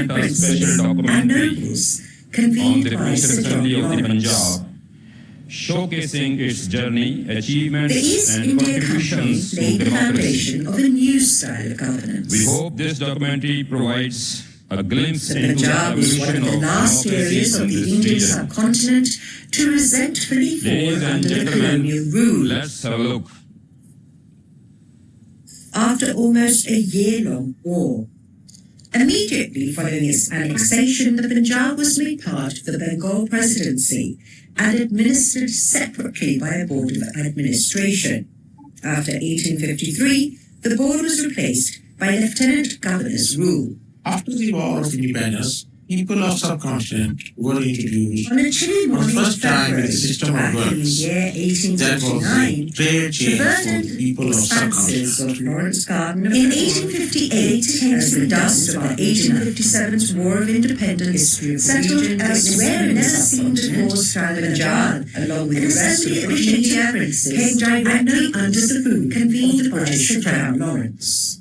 a special documentary on the British Assembly of the Punjab, showcasing its journey, achievements, and contributions to democracy. Of a new style of governance. We hope this documentary provides a glimpse The into the Punjab is one evolution of the of last areas democracy of in the this Indian region. subcontinent to resentfully fall Ladies and under the gentlemen, colonial rule. let's have a look. After almost a year-long war. Immediately following its annexation, the Punjab was made part of the Bengal Presidency and administered separately by a board of administration. After 1853, the board was replaced by Lieutenant Governor's rule. After the War of Independence, people of subcontinent were introduced On a chilly for the morning first of time with February, the system of back in the works. year That was the 1859, great change for verdant the people of expanses subcontinent. of Lawrence Garden in 1858, as the dust of 1857's War of Independence settled elsewhere and never seemed to cause Punjab, along with the rest of the British India princes, came directly under the boot convened by Sir John Lawrence.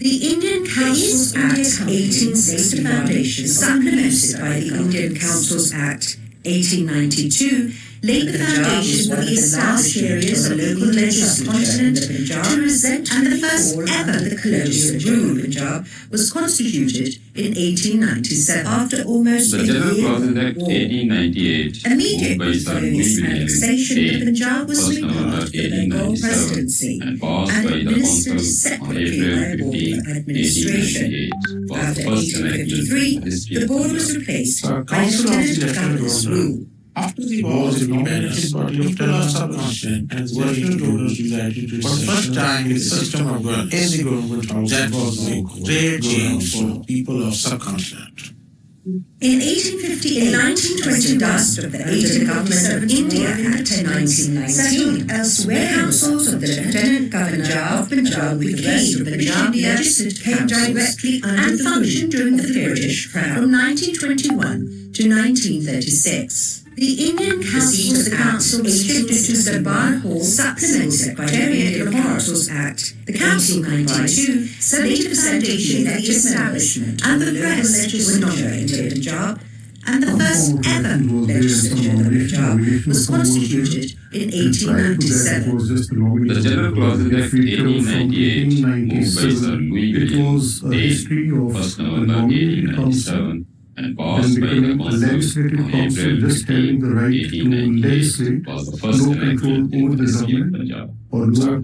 The Indian Councils Act 1860 Foundation, supplemented by the Indian Councils Act 1892, laid the foundation for the established areas of local legislature to resent and the first ever the colonial rule of Punjab was constituted in 1897 after almost The a General Clauses year Act war. 1898, moved by Immediately Sir following Louis its annexation, the William Punjab was 1st made part November of the Bengal 1897 Presidency and passed and by the administered Council on separately April by a board 15, of administration. 1898, was After the first enactment 1853, in the history the of board was Punjab. replaced The by Council of the Lieutenant Lieutenant Governor's Governor. rule. After the War of Independence, people of subcontinent and were introduced for the first time with the system of works in the government house. That was the great change for the people of subcontinent. In 1858, 1920, dust of the Indian Government of India Act 1919 settled elsewhere. Councils of the Lieutenant Governor of Punjab with the rest of the Punjab legislature came directly under the functioned during the British Crown from 1921 to 1936. The Indian Council of the Council was shifted to Darbar Hall, supplemented by the Councils Act. The Council 92 laid the foundation for the establishment and the rest were nominated in Punjab, and the first ever legislature of Punjab was constituted in 1897. The General Clauses Act 1898, moved by Sir Louis William 1st November 1897 and passed by the Council on April 15, 1898, was the first enactment in the history of Punjab. The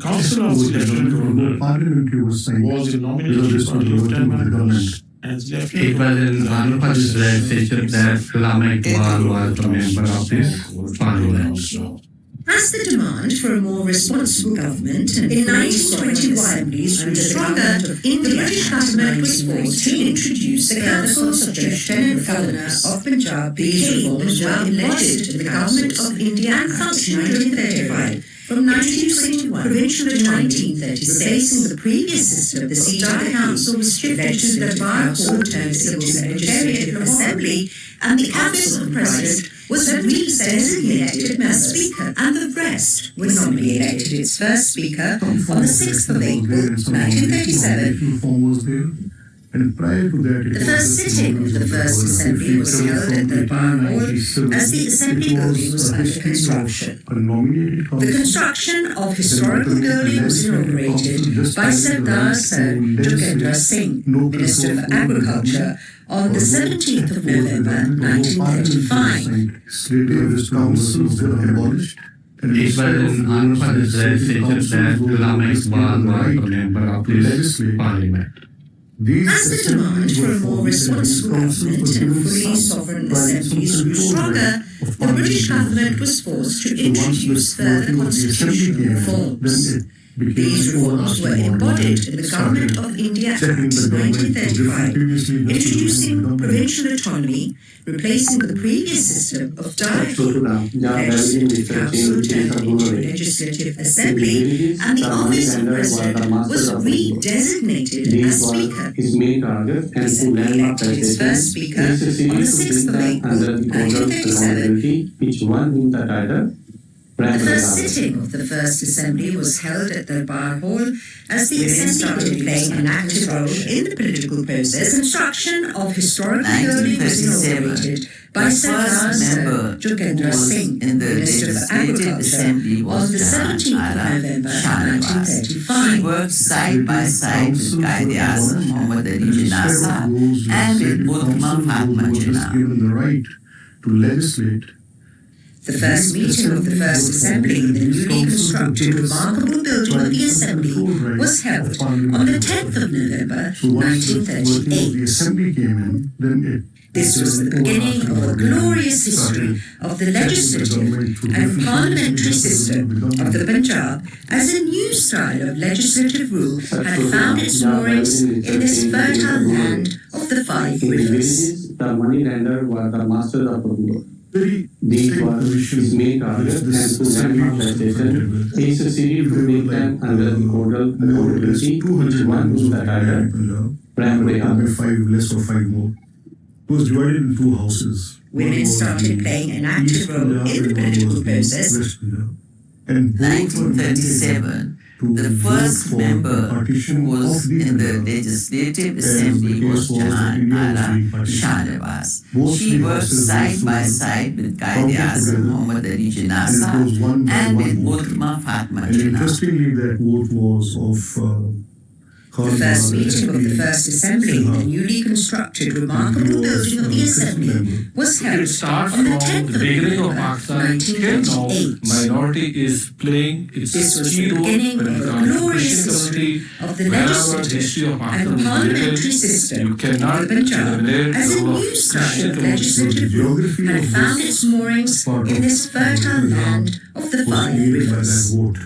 Council of the Lieutenant Governor was the nomination for the Lieutenant Governor. As It was in Andhra Pradesh legislature that Allama Iqbal was a member of this parliament. As the demand for a more responsible government in 1921 assemblies grew stronger, the British government was forced to introduce the councils of the Lieutenant Governor of Punjab. These reforms were embodied in the Government of India and functioned during the decade. From 1921 provincial to 1936, replacing the previous system, the seat of the council was shifted to the Darbar Hall Civil Secretariat Assembly, and the office of the president was re-designated as speaker, and the rest were nominally elected its first speaker on the 6th of April, 1937. And prior to that, The first sitting of the first assembly was held at the Darbar Hall as the assembly building was under construction. The construction of historical building was inaugurated by Sardar Sir Jogendra Singh, Minister of Agriculture, on the 17th of November 1935. Legislative councils were abolished. It was in Andhra Pradesh legislature that Allama Iqbal was a member of this parliament. As the demand for a more responsible government and fully sovereign assemblies grew stronger, the British government was forced to introduce further constitutional reforms. These reforms were embodied in the Government of India Act 1935, introducing provincial autonomy, replacing the previous system of direct legislative council turned into a legislative assembly, and the office of president was re-designated as speaker. The assembly elected its first speaker on the 6th of April 1937. The first sitting of the First Assembly was held at the Bar Hall as the Assembly started playing an active role in the political process. Construction of historical building was inaugurated by Sardar Jogendra Singh, Minister of Agriculture, on the 17th of November 1935. He worked side by side with Qaid-e-Azam Muhammad Ali Jinnah Sahab and with Uthman Fatma Jinnah. Given the right to legislate. The first meeting of the First Assembly in the newly constructed remarkable building of the Assembly was held on the 10th of November 1938. The Assembly came in, then This was the beginning of a glorious history of the legislative and parliamentary system of the Punjab, as a new style of legislative rule had found its moorings in this fertile land of the five rivers. The money lender was the master of the world. these was his main target, and to landmark legislation, he succeeded to make them under the Inaugural accountability, which one was the target, primary target. 5 less or 5 more. It was divided in 2 houses. Women started playing an active role in the political process. And 1937, the first member who was in the Legislative Assembly was Jahan Ara Shahnawaz. She worked side by side with Qaid-e-Azam Muhammad Ali Jinnah Sahab and with Uthman Fatma And Jinnah. interestingly, that vote was of The first meeting of the First Assembly in the newly constructed remarkable building of the Assembly was held It starts on the from 10th the of beginning of November Pakistan till now. 1928. Minority is playing its This was key the role beginning when of it a comes to glorious Christian history community. of the Wherever the history legislative of Pakistan and will be parliamentary written, system you of cannot the Punjab eliminate as the a role of new style Christian of community. legislative rule had found its moorings in this fertile land of the was five created by that rivers. vote.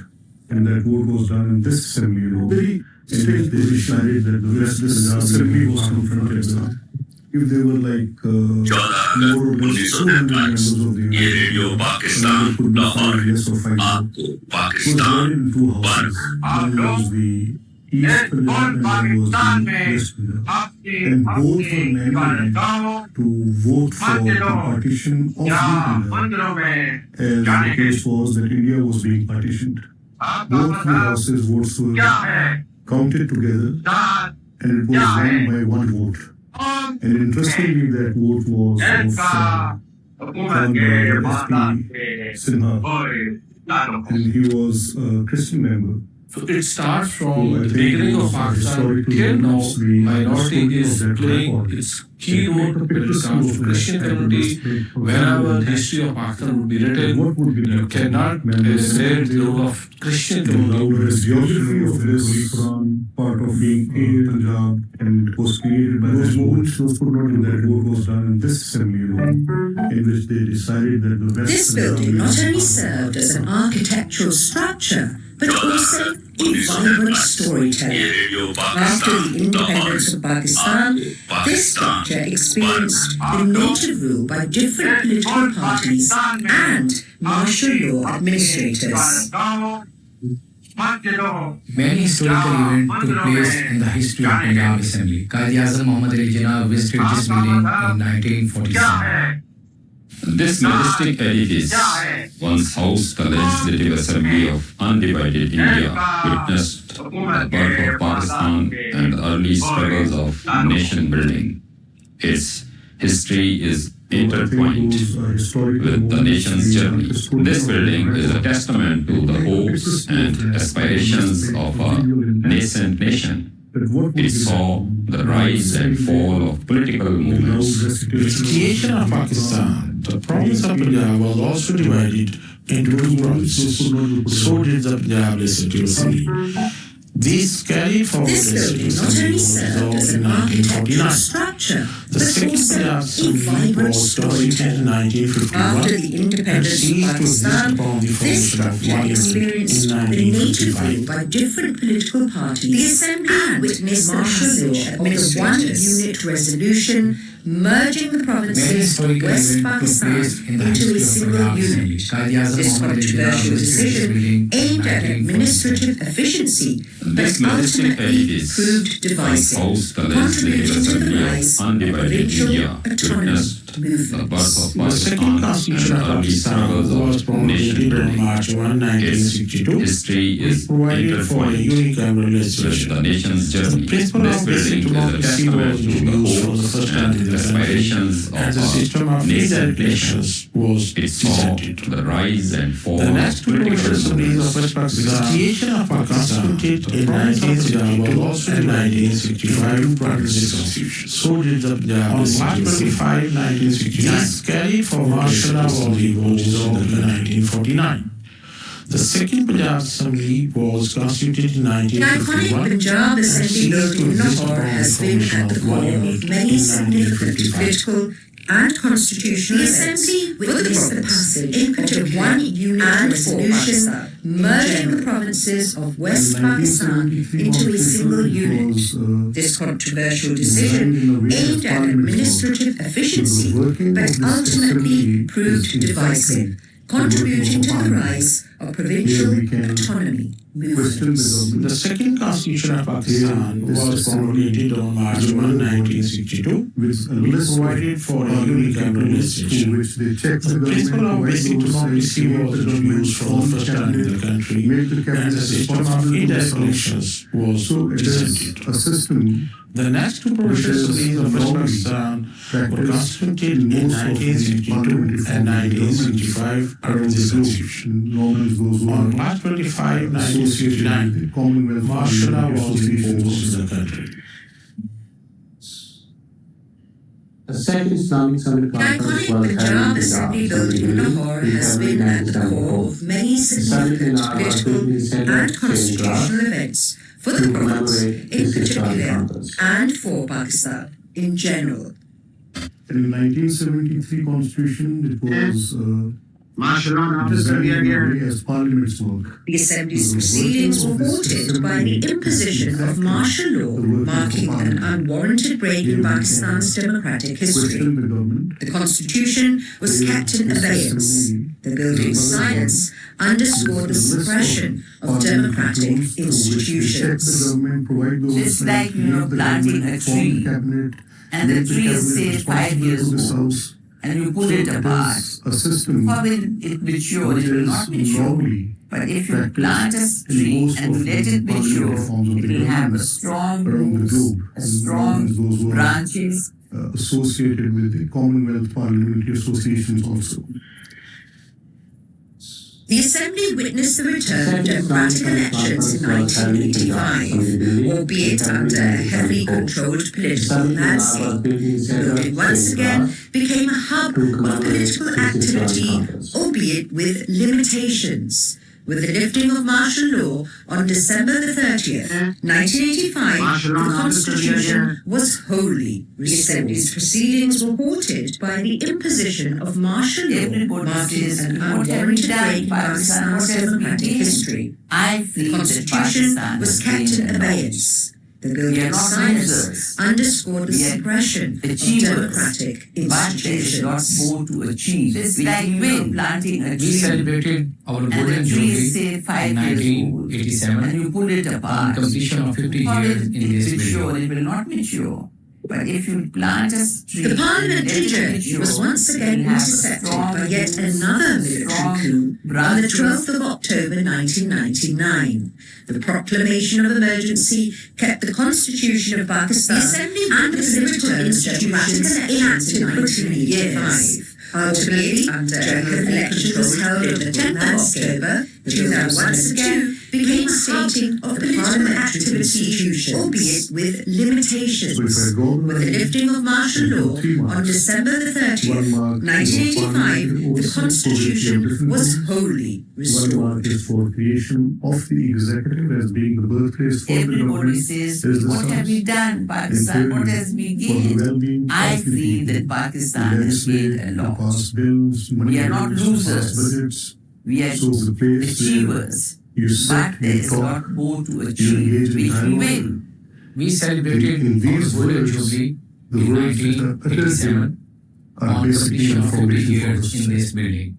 And that vote was done in this assembly, Very strange they decided that the rest of the assembly was confronted. If they were like more or less 200 members of the ये radio Pakistan there could be 5 Lahore less or 5 more. आपको It was Pakistan divided in 2 houses. One was the East Punjab and one was the West Punjab. And both were mandated to vote for the partition of the Punjab, as the case was that India was being partitioned. Both the houses' votes were counted together, and it was won by 1 vote. And interestingly, that vote was of S.P. Sinha, and he was a Christian member. So it starts So from I the think beginning it of was Pakistan historically till now. the Minority story is of that playing record. its key role when it comes to Christian community. Wherever the history of Pakistan would be written, What would be you cannot eliminate the role of Christian community. The geography of this Quran, part of being a Punjab, and was created by those movements. Those could not do that. Vote was done in this assembly room, in which they decided that the West This building not only served as an architectural structure, but also a vibrant ये storyteller. Radio After the Pakistan independence of Pakistan, this structure experienced the native rule by different political parties and martial law administrators. Many historical events took place in the history of Punjab Assembly. Qaid-e-Azam Muhammad Ali Jinnah visited this building in 1947. This majestic edifice once housed the Legislative Assembly of undivided India, witnessed the birth of Pakistan and the early struggles of nation building. Its history is intertwined with the nation's journey. This building is a testament to the hopes and aspirations of a nascent nation. It saw the rise and fall of political movements. With the creation of Pakistan, the province of Punjab was also divided into 2 provinces. So did the Punjab Legislative Assembly. These carried forward This building not only served as an architectural structure, The but second also Punjab a Assembly vibrant was constituted in storyteller. 1951. After the independence of Ceased to exist Pakistan, upon the this formation of structure one experienced in the native 1955. rule by different political parties. The Assembly witnessed the martial law administrators' one-unit resolution merging the Many provinces of historical West events took Pakistan place in the into a history of single Punjab Assembly. unit. Qaid-e-Azam This Muhammad Ali Jinnah controversial visited this decision building in aimed at 1947. administrative efficiency, but This majestic ultimately edifice proved once divisive, housed the Legislative contributing to the Assembly rise of of undivided provincial India, autonomy. witnessed the birth of The second Pakistan constitution and of early Pakistan struggles was of promulgated nation on building. March 1, Its 1962, history which is provided for a intertwined unicameral with legislation. the nation's The journey. principle This of basic building is a democracy testament was to the introduced for the hopes first time and in the country, aspirations and of the system our of nascent indirect nation. elections was It saw presented. the rise and fall The of next two political provincial assemblies of movements. West Pakistan, the creation of Pakistan in 1962 was also in 1965 provinces constitution. So did the Punjab. On March 25, 1969, carried for martial law was dissolved in 1949. The second Punjab Assembly was constituted in The iconic 1951. Punjab Assembly building in Lahore has been at the core of many significant political and constitutional events. The Assembly witnessed the passage of one unit resolution merging the provinces of West Pakistan into a single unit. This controversial decision aimed at administrative efficiency but ultimately proved divisive, contributing to the rise of provincial autonomy movements. The second constitution of Pakistan was promulgated on March 1, 1962, which provided for a unicameral legislation. The principle of basic democracy was introduced for the first time in the country, and the system of indirect elections was presented. The next two provincial assemblies of West Pakistan were constituted in 1962 and 1965 under this constitution. On March 25, 1969, martial law was imposed in the country. The second Islamic Summit The Conference iconic was Punjab held in Assembly Punjab building in Lahore has been at the core of many significant political and constitutional events for the province in particular and for Pakistan in general. In 1973 constitution, it was designed as parliament's work. The Assembly's proceedings were halted by the imposition of martial law, marking an unwarranted break in Pakistan's democratic history. The Constitution was kept in abeyance. The building's silence underscored the suppression of democratic institutions. It's like, planting a tree, and the tree is, say, 5 years old, and you pull it apart. How will it mature? It will not mature. But if you plant a tree and you let it mature, it will have a strong roots, strong branches. Associated with the Commonwealth Parliamentary Associations also. The Assembly witnessed the return of democratic elections in 1985, albeit under a heavily controlled political landscape. The building once again became a hub of political activity, albeit with limitations. With the lifting of martial law on December the 30th, 1985, the Constitution was wholly restored. The Assembly's proceedings were halted by the imposition of martial law, marking an unwarranted break in Pakistan's democratic history. The Constitution was kept in abeyance. The building's silence underscored the suppression of democratic institutions. But there is not more to achieve. It's like planting a tree. We celebrated our golden jubilee in 1987 and you pull it apart. on completion of 50 years in this mature, building. it will not mature. But if you plant a tree, The parliamentary journey was once again intercepted by yet another military coup on the 12th of October 1999. The proclamation of emergency kept the Constitution of Pakistan and its political institutions inactive for 2 years. Ultimately, general elections held on the 10th of October 2002 became a stating of political activity, albeit with limitations. With the lifting of martial law on December the 30th, 1985, the Constitution was wholly restored. Is for creation of the executive as being the birthplace for the Everybody government. says, is the what have we done, Pakistan? What has we gained? I feel that Pakistan has gained a lot. Bills, We are not losers. budgets. We are So the place achievers. you sit, But there you is a talk, lot more to you achieve engage if in we dialogue. will. We celebrated In our these golden words, jubilee the in words that are uttered 1987 are on basically completion a of 50 foundation for years us. in this building.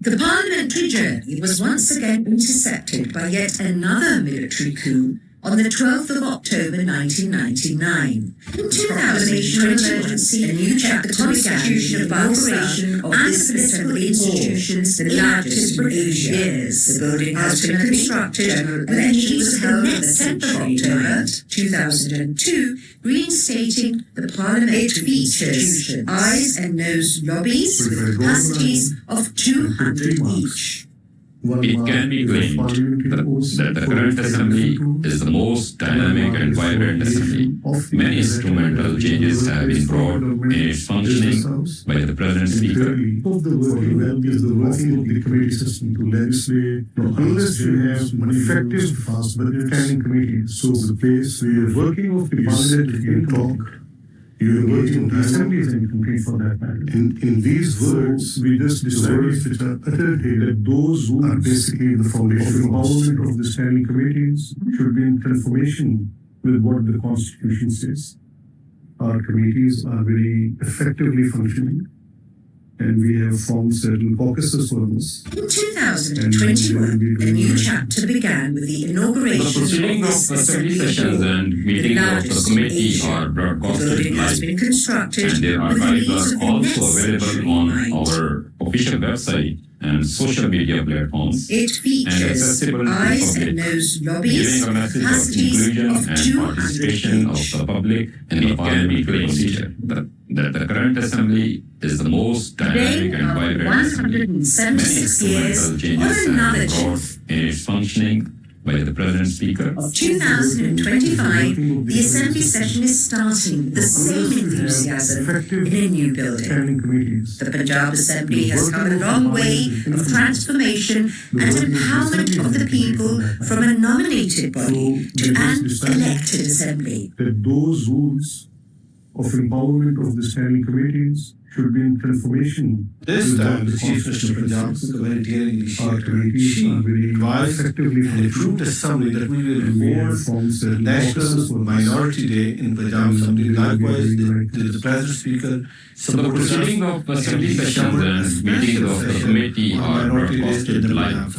The parliamentary journey was once again intercepted by yet another military coup on the 12th of October 1999. In 2021, emergency, a new chapter to the Constitution of Pakistan of this political institutions, the largest in 8 years. The building has been constructed, general elections held on the 10th of October 2002, reinstating the Parliament. It features eyes and nose lobbies with capacities of 200 each. It can be claimed that the current assembly is the most dynamic and vibrant assembly. Many instrumental changes have been brought in its functioning by the present speaker. Of the working is the working of the committee system to legislate, unless you have effective fast budget standing committees. So the place where you're working of the parliament in talk, you're working the assembly is incomplete for that matter. In these words, we just decided which are uttered here that those who are basically the foundation empowerment of the standing committees should be in conformation with what the Constitution says. Our committees are very effectively functioning, and we have formed certain caucuses for this. In 2021, a new chapter began with the inauguration The proceedings of of this assembly sessions and meetings of the committee are The broadcasted building has live, been constructed and their with the archives means are of the also necessary available on mind. our official website and social media platforms, It features accessible to the eyes and public, nose lobbies, giving a message of capacities inclusion of and 200 participation of each. the public in the parliamentary procedure. That the current assembly is the most Today, dynamic and after vibrant assembly. Many 176 years, instrumental on changes have another been brought chapter in its functioning by the present speaker. of 2025, the Assembly session is starting with the same enthusiasm in a new building. Standing committees. The Punjab Assembly has come a long way of transformation and empowerment of the people from a nominated body to an elected assembly. That those rules of empowerment of the standing committees should be in conformation. This time, the Chief Minister of Punjab took a very daring Our initiative. committees She are very advised effectively and approved assembly that we will and we have hold formed certain National caucuses for this. Minority Day in Punjab Assembly. Likewise, the President Speaker So the proceedings of assembly sessions and meetings of the committee are broadcasted live,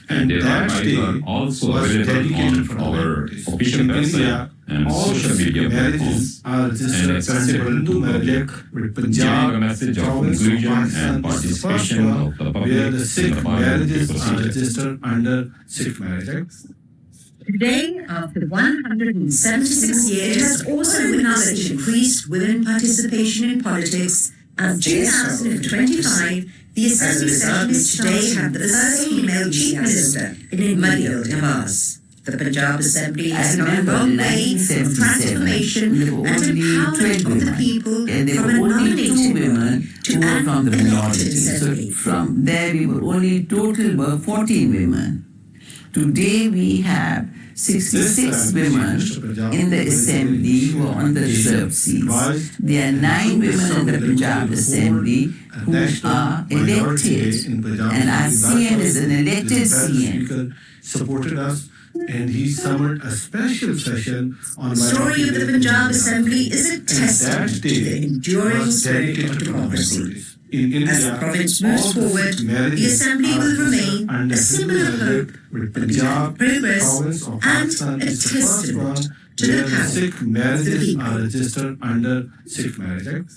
and their archives are also available on our official website and social media platforms, are and registered accessible Hindu to the marriage public, with giving Punjab a message of province of inclusion Pakistan and is the first participation one of the public where the in Sikh the parliamentary marriages are procedure. registered under Sikh Marriage Act. Today, after 176 years, it has also witnessed increased women participation in politics, and 2025, the Assembly session is today had the first female Chief Minister in Inaugural Nawaz. The Punjab Assembly has come a long way of transformation and empowerment of the people and there from were a only two nominated women to who were an from the elected minority. So assembly. from there we were only total were 14 women. Today we have 66 women in the assembly who are on the reserved seats. There are 9 women in the Punjab assembly who are elected, and our CM is an elected CM. Supported us, and he summoned a special session on The story of the Punjab Assembly is a that testament to the day enduring was spirit dedicated of to democracy. minorities. In India, As the province moves all the forward, Sikh the marriages Assembly are will registered remain under a symbol of Hindu hope, with Punjab progress, province of and Pakistan a is the first testament one to the where the power Sikh of the marriages people. are registered under Sikh Marriage Act.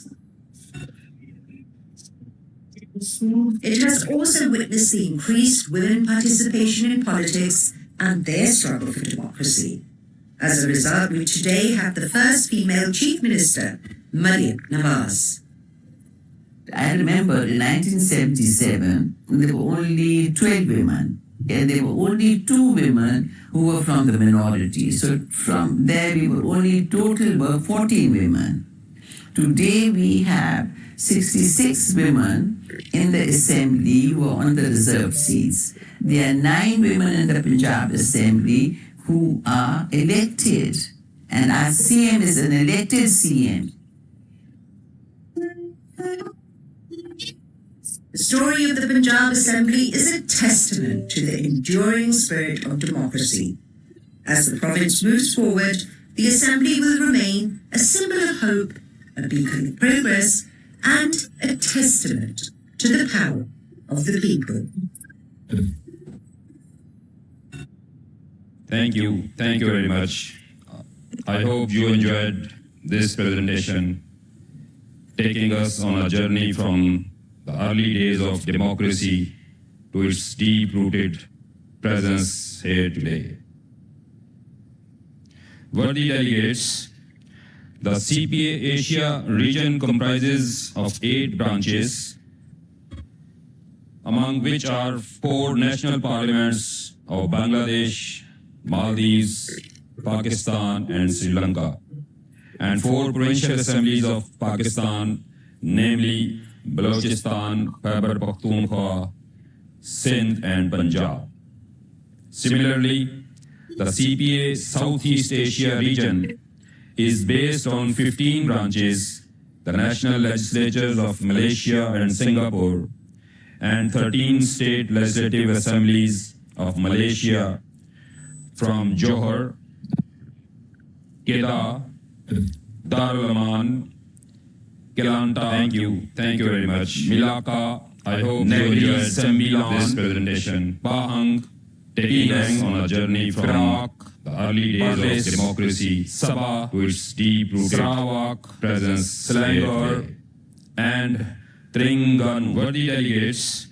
It has also witnessed the increased women participation in politics and their struggle for democracy. As a result, we today have the first female Chief Minister, Maryam Nawaz. I remember in 1977, there were only 12 women, and there were only 2 women who were from the minority. So from there, we were only total were 14 women. Today, we have 66 women in the assembly who are on the reserved seats. There are 9 women in the Punjab assembly who are elected, and our CM is an elected CM. The story of the Punjab Assembly is a testament to the enduring spirit of democracy. As the province moves forward, the Assembly will remain a symbol of hope, a beacon of progress, and a testament to the power of the people. Thank you. Thank you very much. I hope you enjoyed this presentation, taking us on a journey from the early days of democracy to its deep-rooted presence here today. Worthy delegates, the CPA Asia region comprises of 8 branches, among which are 4 national parliaments of Bangladesh, Maldives, Pakistan, and Sri Lanka, and 4 provincial assemblies of Pakistan, namely Balochistan, Khyber Pakhtunkhwa, Sindh, and Punjab. Similarly, the CPA Southeast Asia region is based on 15 branches, the national legislatures of Malaysia and Singapore, and 13 state legislative assemblies of Malaysia from Johor, Kedah, Darul Aman, Kelantan. Thank you very much. Milaka, I hope you enjoyed this presentation. Pahang, taking us on a journey from the early days of democracy, Sabah to its deep-rooted Sarawak presence, Selangor, and Terengganu. Worthy delegates,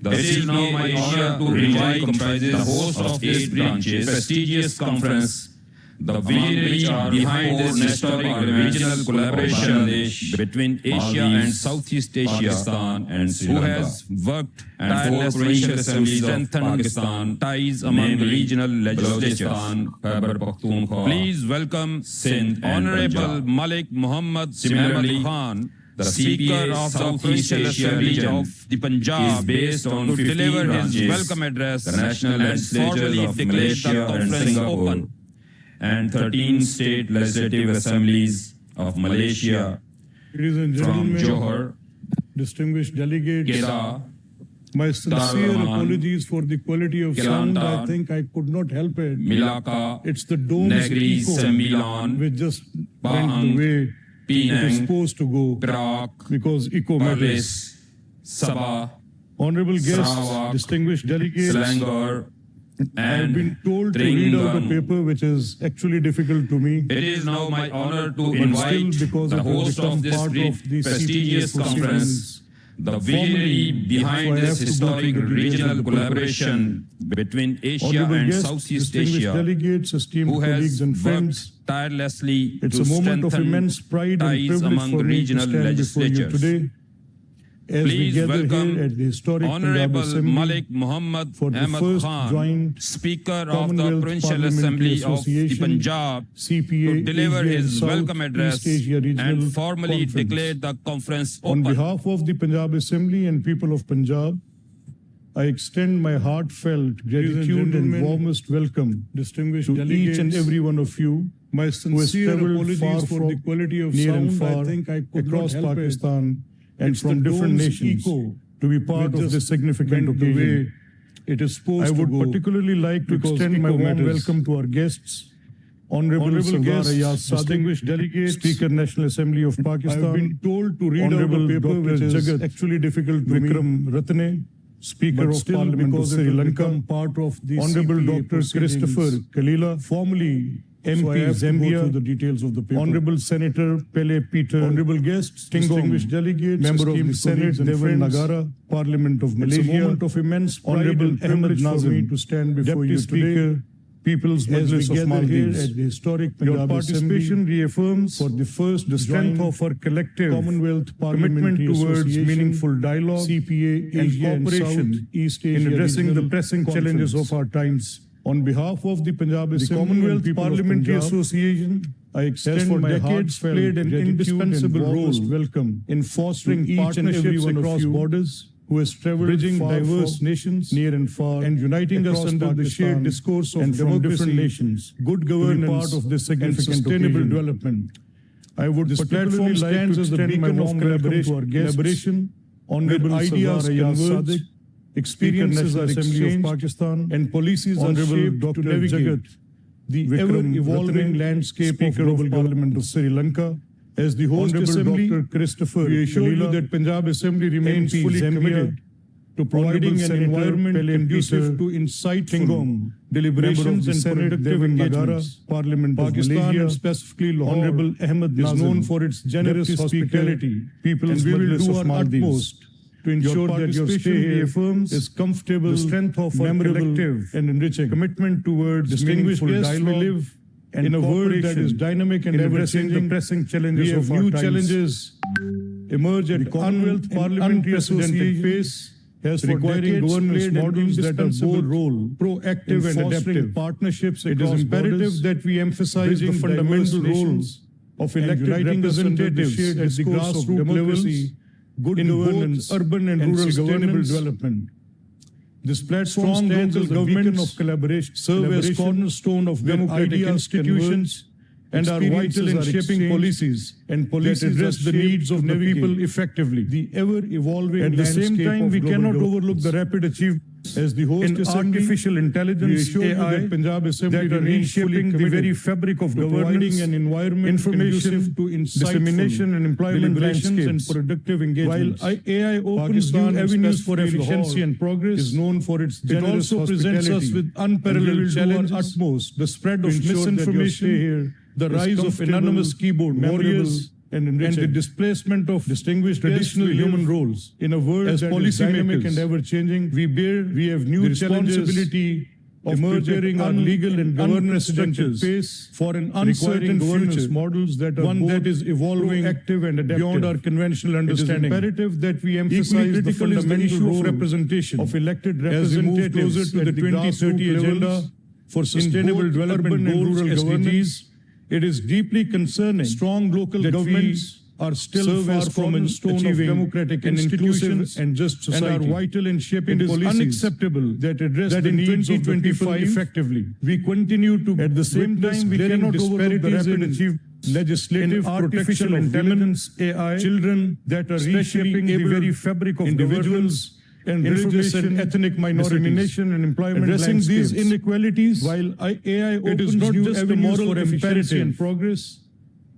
the CPA Asia to invite comprises the host of 8 branches, prestigious conference, the visionary behind this historic regional collaboration between Asia and Southeast Asia, and who has worked tirelessly to strengthen Pakistan ties among regional legislatures. Please welcome Honorable Malik Muhammad Ahmad Khan, the Speaker of the Provincial Assembly of the Punjab, is based on 15 deliver his welcome address, the national legislatures of Malaysia and Singapore, and 13 state legislative assemblies of Malaysia from Johor, distinguished delegates, Kedah, my sincere Darul Aman, apologies for the quality of sound. I Kelantan, think I could not help it. Milaka, It's the dome's Negri, echo Sembilan, which just Pahang, went the way it is Penang, supposed to go Perak, because echo matters. Perlis, Sabah, Honorable guests, Sarawak, distinguished delegates, Selangor, I have and been told to read out a Terengganu. paper which is actually difficult to me. It is now my honor to But invite still, because the it has host become of this part of the prestigious CPA conference, the visionary behind so I this have to go historic through the details regional of the collaboration between Asia Honorable and guests, Southeast distinguished Asia, delegates, esteemed who colleagues has and worked friends, tirelessly it's to a moment of strengthen immense pride and ties privilege among for me to regional stand before you legislatures. today as we Please gather welcome here at the historic Punjab Honorable Assembly Malik Muhammad for the Ahmad first Khan, joint Speaker of the Commonwealth Provincial Parliamentary Assembly of the Association, Punjab, CPA, to deliver Asia his and welcome address Southeast Asia Regional and formally Conference. declare the conference On open. behalf of the Punjab Assembly and people of Punjab, I extend my heartfelt gratitude and warmest welcome distinguished to delegates, each and every one of you my who has sincere traveled apologies far for from the quality of near and sound. far I think I could across not help Pakistan and It's from the different dome's nations echo to be part which of this just significant went the occasion. way it is supposed I would to go particularly like to because extend my echo warm matters. welcome to our guests, Honorable Sardar guests, Ayaz Sadiq, distinguished delegates, Speaker National Assembly of Pakistan. I have been told to read Honorable out a paper Dr. which is Jagat actually difficult to Vikram me. Ratne, Speaker But of still, Parliament of because Sri it will Lanka, become part of the Honorable CPA Dr. proceedings, Christopher Kalila, formerly MP so I have to go Zambia, through the details of the paper. Honorable Senator Pele Peter, Honorable guests, Tingong, distinguished delegates, Member of esteemed the Senate, colleagues and Devan friends, Nagara, Parliament of It's Malaysia, a moment of immense pride Honorable and Ahmed privilege for me Nazim, to stand before Deputy you Speaker, today, People's as we Majlis of gather here Maldives. at the historic Your Punjab participation Assembly reaffirms for the first the strength joint of our collective Commonwealth commitment Parliamentary towards Association, meaningful dialogue, CPA, and Asia and cooperation Southeast in Asia addressing the Regional pressing challenges Conference. of our times. On behalf of the Punjab The Assembly Commonwealth and people of Parliamentary Punjab, Association, I extend for my decades heartfelt played an gratitude indispensable and warmest role welcome in fostering to each and every partnerships one of across you borders, who has traveled bridging far diverse from nations near and far, and uniting us across under the Pakistan shared discourse of and from democracy, different nations, good to be governance, part of this and significant sustainable occasion. development. I would This particularly platform like stands to as a extend my beacon of warm welcome to our guests, collaboration, Honorable where ideas Sardar Ayaz converge, Sadiq, experiences Speaker are National Assembly of exchanged, Pakistan, and policies are Honorable shaped Dr. to navigate Jagat, the Vikram ever-evolving Ratne, landscape Speaker of of global Parliament of Sri Lanka. As the host Honorable Assembly, Dr. Christopher we assure you Kalila, that Punjab Assembly remains MP fully Zambia, committed to providing an environment conducive to insightful deliberations and productive engagements. Parliament Pakistan, and specifically Lahore, Honorable Ahmed is known for its generous hospitality. And we will do our utmost to ensure that your stay reaffirms is comfortable, the strength of our collective and enriching commitment towards distinguished guests. We live in a world that is dynamic and ever-changing. The pressing challenges of our times. Challenges emerge at the Commonwealth Parliamentary Association pace, has requiring governance models that are both proactive and adaptive partnerships. It is imperative that we emphasize the fundamental roles of elected representatives at the grassroots levels, good governance, urban and rural sustainable development. This platform stands as a beacon of collaboration, serve as cornerstone of democratic institutions, and are vital in shaping policies and that address the needs of the people effectively. The ever-evolving at the same time, we cannot overlook the rapid achievements as the host in artificial intelligence AI that Punjab Assembly that are reshaping the very fabric of governance and environment information to dissemination and employment relations and productive engagement. While AI opens new avenues for efficiency and progress, is known for its generous hospitality. It also presents us with unparalleled challenges. Utmost the spread of misinformation, the rise of anonymous keyboard warriors, and the displacement of distinguished traditional human roles. In a world as policymakers and ever-changing, we have new responsibility of preparing our legal and governance structures for an uncertain governance models that are one that is evolving, active and adaptive beyond our conventional understanding. It is imperative that we emphasize the fundamental role of representation of elected representatives closer to the 2030 agenda for sustainable development and rural SDGs. It is deeply concerning strong local governments are still far from achieving democratic and inclusive and just society, and are vital in shaping policies. It is unacceptable that address the needs of the people effectively. We continue to at the same time we cannot overlook the rapid achievement legislative artificial intelligence AI children that are reshaping the very fabric of individuals and religious and ethnic minorities, and employment addressing these inequalities. While AI opens it is not just a moral for imperative and progress,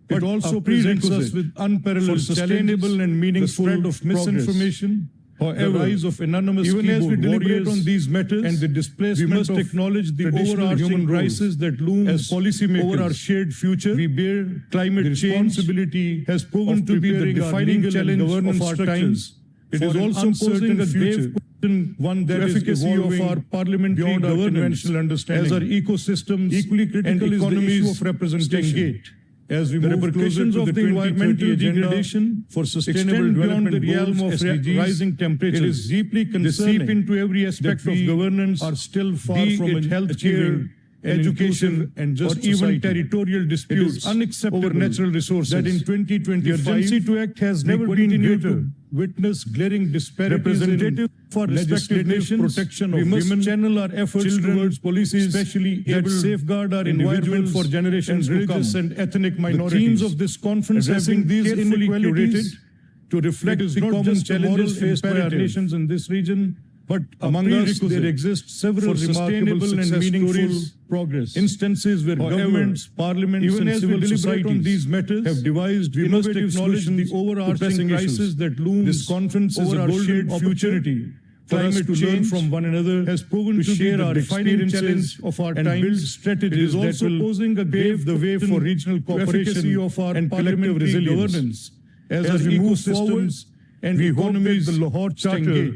but also presents us with unparalleled sustainable and meaningful spread of misinformation. However, the rise of anonymous even as we deliberate on these matters and the displacement, we must acknowledge the overarching crisis that looms as policymakers over our shared future. We bear climate change responsibility has proven to be the defining challenge of our times. It is also posing a grave question, one that is efficacy of our parliamentary governance understanding as our ecosystems equally critical economies of representation. As we move repercussions of the environmental degradation for sustainable development beyond the realm of rising temperatures, it is deeply concerning. They seep into every aspect of governance, are still far from healthcare, education, and just even territorial disputes over natural resources. That in 2025, the urgency to act has never been greater. Witness glaring disparities in for legislative nations, protection of women. We must channel our efforts towards policies, especially that safeguard our environment for generations to come. And ethnic minorities. The themes of this conference have been these inequalities to reflect the common challenges faced by our nations in this region. But among us, there exist several sustainable and meaningful progress. Instances where governments, parliaments, even and civil society on these matters have devised innovative solutions the overarching crisis that looms. This conference over our shared future. Climate to learn from one another has proven to share our defining challenge of our time. Build strategies that will posing a pave the way for regional cooperation of our and collective resilience. As we move forward and we economies the Lahore Charter.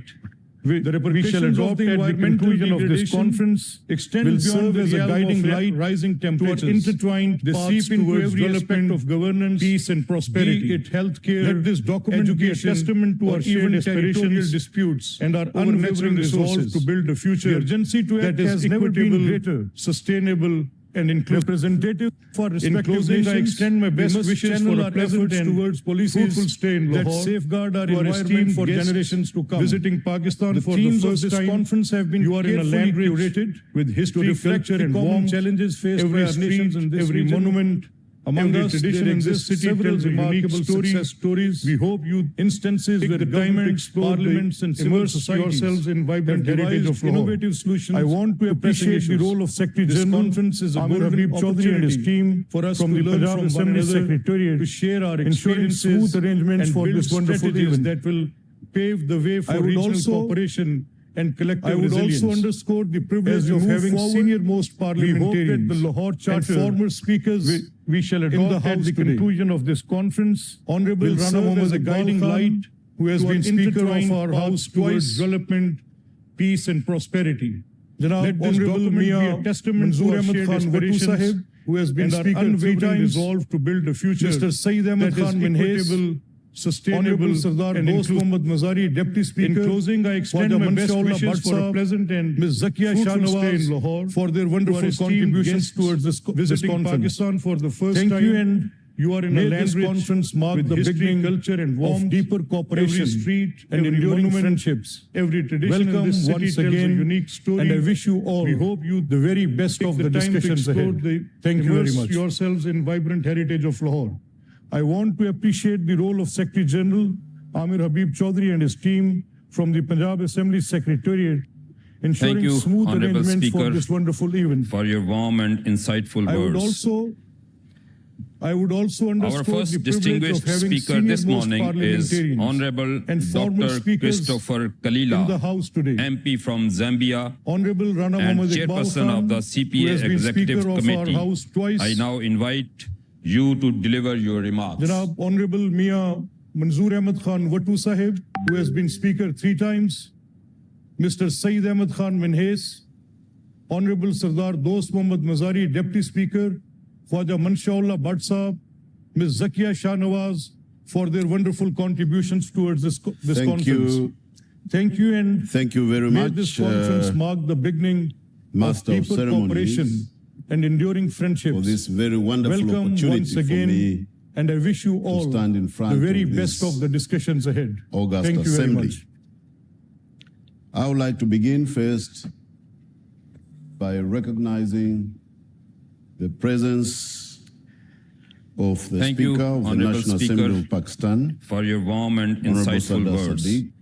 We shall adopt at the conclusion of this conference will serve as a guiding light, rising temperatures, intertwined, they seep into every aspect of governance, peace and prosperity. Be it healthcare, let this document be a testament to our even territorial disputes and our unwavering resolve to build a future. The urgency to act has never been greater, sustainable and inclusive. Representative for respective nations, I extend my best wishes for our efforts towards policies that safeguard our environment for generations to come. Visiting Pakistan for the first time, conference have been you are in a land curated with history, culture and warm challenges faced by our nations in this every monument. Among us, there exist several remarkable success stories. We hope you instances where the governments, parliaments, and civil societies yourselves in vibrant heritage of innovative solutions. I want to appreciate the role of Secretary General. This conference is a golden Chaudhary and his team for us from to learn from Assembly Secretariat to share our experiences, smooth arrangements for this wonderful event that will paved the way for regional cooperation and collective resilience. I would also underscore the privilege of having senior-most parliamentarians the Lahore Charter and former speakers we shall adopt in the House at the conclusion of this conference. Honorable Rana Mohammed as a guiding light, who has been Speaker of our House towards development, peace and prosperity. Let this document be a testament to our shared aspirations, who has been Speaker 3 times, resolved to build a future Mr. Saeed Ahmed Khan equitable, sustainable, Sardar and Dost Mohammad Mazari, Deputy Speaker. In closing, I extend my best wishes for a pleasant and Ms. Zakia Shah Nawaz in Lahore for their wonderful contributions towards this conference. Pakistan for the first time. Thank you, and you are in a land conference marked the beginning culture and warmth of deeper cooperation, every street and enduring friendships. Every tradition in this city once again, a unique story, and I wish you all, we hope you the very best of the discussions ahead. Thank you very much. Yourselves in vibrant heritage of Lahore. I want to appreciate the role of Secretary General Amir Habib Chaudhry and his team from the Punjab Assembly Secretariat, ensuring smooth arrangements for this wonderful event. For your warm and insightful words. I would also underscore our first the distinguished speaker this morning is Honorable Dr. Christopher Kalila, in the House today. MP from Zambia Honorable Rana and Mohammed Chairperson of the CPA Executive Committee. I now invite you to deliver your remarks. Janab Honorable Mia Manzoor Ahmed Khan Wattu Sahib, who has been Speaker 3 times. Mr. Saeed Ahmed Khan Minhes, Honorable Sardar Dost Mohammad Mazari, Deputy Speaker, Khwaja Manshaullah Bhatt Sahab, Ms. Zakia Shah Nawaz for their wonderful contributions towards this conference. Thank you, and thank you very much. This conference marked the beginning of deeper cooperation and enduring friendships. For this very wonderful opportunity once again, for me, and I wish you all to stand in front the very of best of the discussions ahead. August Thank you Assembly. very much. I would like to begin first by recognizing the presence of the Speaker of the National Assembly of Pakistan, for your warm and insightful words. Sadiq,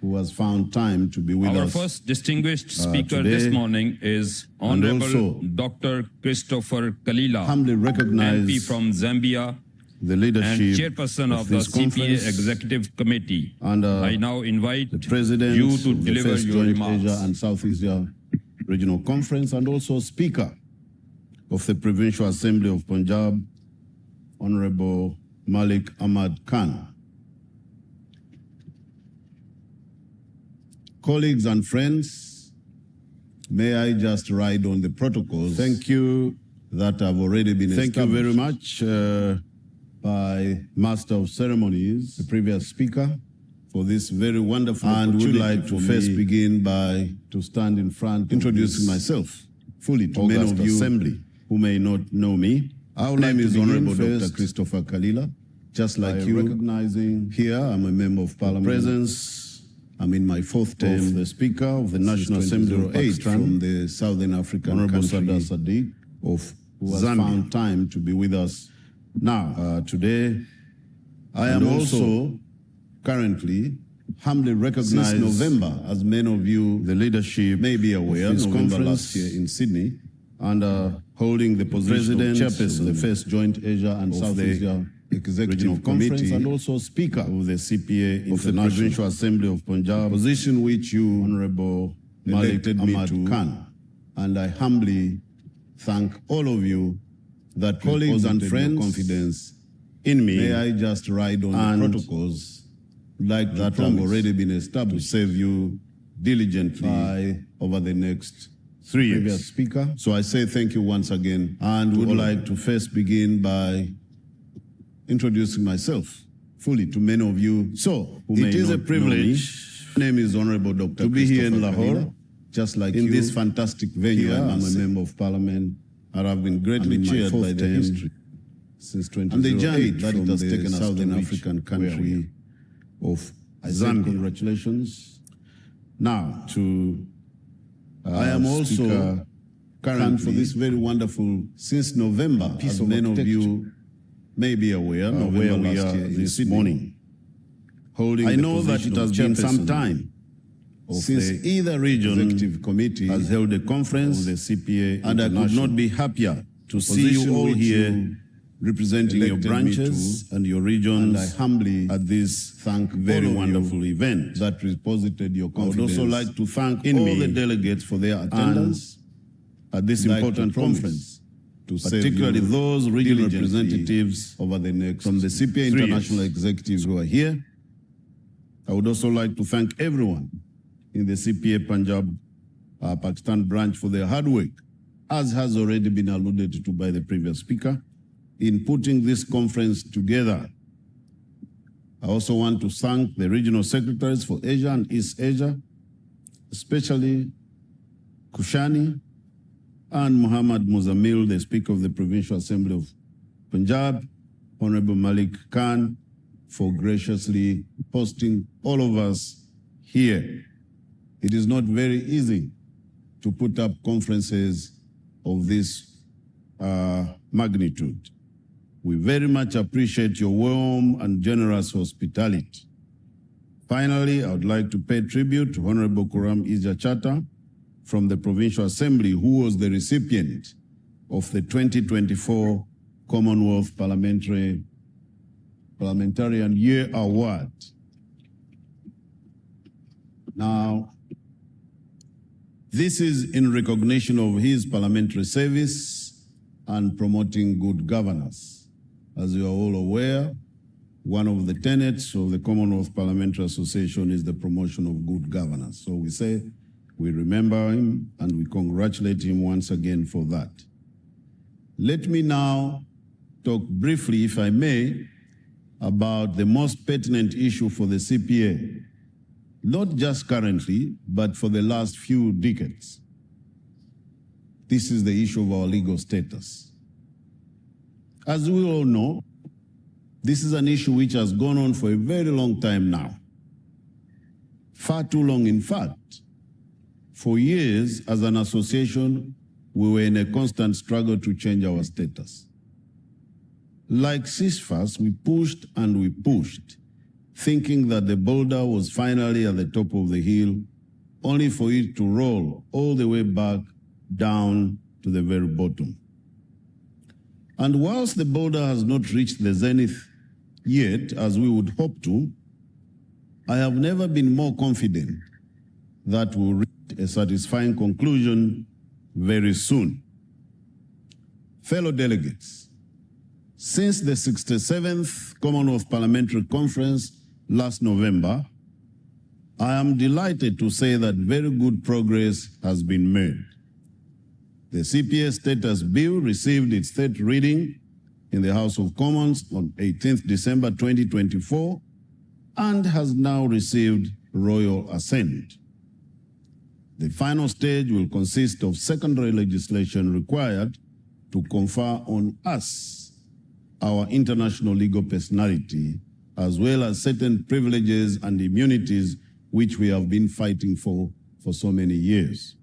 who has found time to be with us. Our first distinguished speaker this morning is Honorable Dr. Christopher Kalila, humbly recognize MP from Zambia, the leadership and Chairperson of the CPA Executive Committee. And I now invite the President you to of the deliver First your Joint remarks. Asia and Southeast Asia Regional Conference, and also Speaker of the Provincial Assembly of Punjab, Honorable Malik Ahmad Khan. Colleagues and friends, may I just ride on the protocols? Thank you. That have already been established. Thank you very much by Master of Ceremonies, the previous speaker, for this very wonderful and opportunity. would like to first begin by to stand in front, introducing myself fully to many of you Assembly who may not know me. Our name is Honorable Dr. first Christopher Kalila. Just like you, recognizing here I'm a member of Parliament. presence I'm in my 4th term of the Speaker of the Since National Assembly of 2008 Pakistan, from the Southern African Honorable country Sardar Sadiq of who has Zambia. found time to be with us Now, today. I and am also also currently humbly recognized since November, as many of you the leadership may be aware, this November conference last year in Sydney, and holding the position of President chairperson of of the First Joint Asia and of Southeast the Asia Executive Regional Conference, Committee and also Speaker of the CPA of the International, Provincial Assembly of Punjab, position which you, Honorable Malik elected me Ahmad to. Khan. And I humbly thank all of you that Colleagues and reposed your friends, confidence in me. may I just ride on and the protocols like that have promise already been established to serve you diligently by over the next 3 years. previous Speaker. So I say thank you once again, and To would all of like to first begin by introducing myself fully to many of you. So, who may it is a not know privilege me. My name is Honorable Dr. to be here in Christopher Lahore, Kalila. Just like in you, this fantastic venue. here, I I'm a must say. member of Parliament, and I've been and greatly in my cheered by 4th the term history since and the journey 2008 that from it has the taken us to Southern reach African where we country of I say Zambia. congratulations. Now, To I am also Speaker currently for this very wonderful since November, piece as of many of architecture, you may be aware, November where we last are year in this Sydney, morning. holding I the know that position it has of been some chairperson time of since the either region Executive Committee has held a conference, of the CPA and I could International. not be happier to see Position you all which here you representing your branches and your regions. And I humbly at this thank very wonderful event that reposited your confidence. I would also like to thank all the delegates for their attendance at this important conference, particularly those regional representatives over the next from the CPA international executives who are here. I would also like to thank everyone in the CPA Punjab Pakistan branch for their hard work, as has already been alluded to by the previous speaker, in putting this conference together. I also want to thank the regional secretaries for Asia and East Asia, especially Kushani and Muhammad Muzamil, the Speaker of the Provincial Assembly of Punjab, Honorable Malik Khan, for graciously hosting all of us here. It is not very easy to put up conferences of this magnitude. We very much appreciate your warm and generous hospitality. Finally, I would like to pay tribute to Honorable Kuram Ija Chata from the Provincial Assembly, who was the recipient of the 2024 Commonwealth Parliamentarian Year Award. Now, this is in recognition of his parliamentary service and promoting good governance. As you are all aware, one of the tenets of the Commonwealth Parliamentary Association is the promotion of good governance. So we say we remember him and we congratulate him once again for that. Let me now talk briefly, if I may, about the most pertinent issue for the CPA, not just currently, but for the last few decades. This is the issue of our legal status. As we all know, this is an issue which has gone on for a very long time now. Far too long, in fact. For years, as an association, we were in a constant struggle to change our status. Like Sisyphus, we pushed and we pushed, thinking that the boulder was finally at the top of the hill, only for it to roll all the way back down to the very bottom. And whilst the boulder has not reached the zenith yet, as we would hope to, I have never been more confident that we'll reach a satisfying conclusion very soon. Fellow delegates, since the 67th Commonwealth Parliamentary Conference last November, I am delighted to say that very good progress has been made. The CPA Status Bill received its third reading in the House of Commons on 18th December 2024 and has now received royal assent. The final stage will consist of secondary legislation required to confer on us our international legal personality, as well as certain privileges and immunities which we have been fighting for so many years.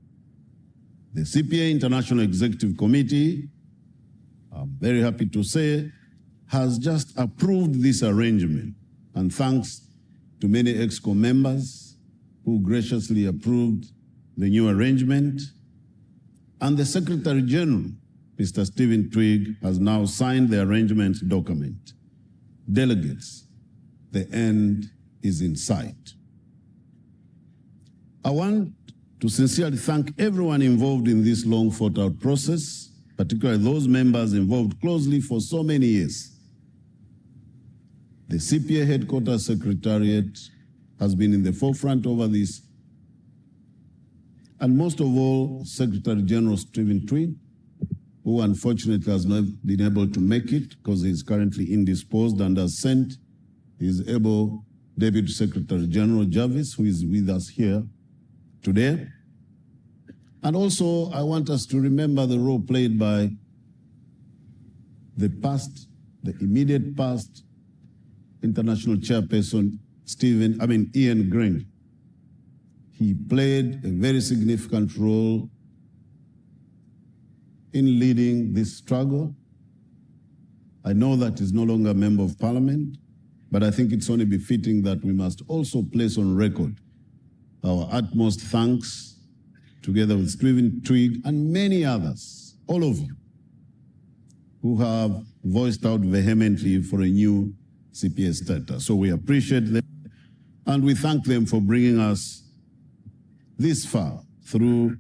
The CPA International Executive Committee, I'm very happy to say, has just approved this arrangement, and thanks to many EXCO members who graciously approved the new arrangement, and the Secretary General, Mr. Stephen Twigg, has now signed the arrangement document. Delegates, the end is in sight. I want to sincerely thank everyone involved in this long fought out process, particularly those members involved closely for so many years. The CPA Headquarters Secretariat has been in the forefront over this, and most of all, Secretary General Stephen Twigg, who unfortunately has not been able to make it because he is currently indisposed and has sent his able Deputy Secretary General Jarvis, who is with us here today. And also, I want us to remember the role played by the immediate past international chairperson, Ian Gring. He played a very significant role in leading this struggle. I know that he's no longer a member of parliament, but I think it's only befitting that we must also place on record our utmost thanks, together with Stephen Twigg and many others, all of you, who have voiced out vehemently for a new CPA status. So we appreciate them and we thank them for bringing us this far through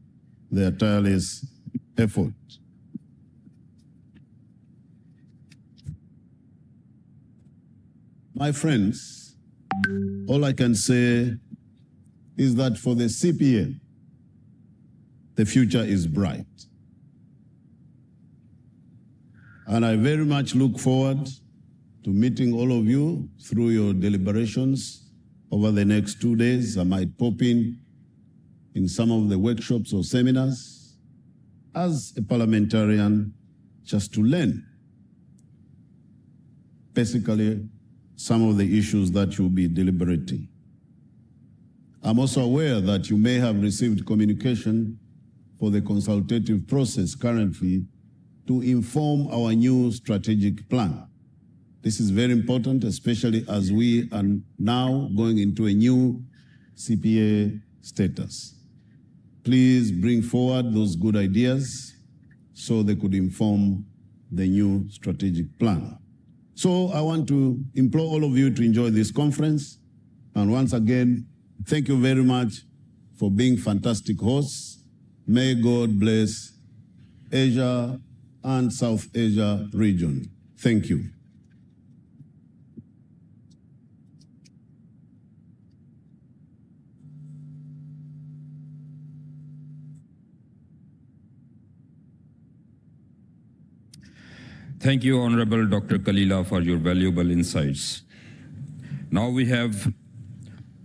their tireless effort. My friends, all I can say is that for the CPA, the future is bright. And I very much look forward to meeting all of you through your deliberations over the next 2 days. I might pop in some of the workshops or seminars as a parliamentarian just to learn basically some of the issues that you'll be deliberating. I'm also aware that you may have received communication for the consultative process currently to inform our new strategic plan. This is very important, especially as we are now going into a new CPA status. Please bring forward those good ideas so they could inform the new strategic plan. So I want to implore all of you to enjoy this conference. And once again, thank you very much for being fantastic hosts. May God bless Asia and South Asia region. Thank you. Thank you, Honorable Dr. Kalila, for your valuable insights. Now we have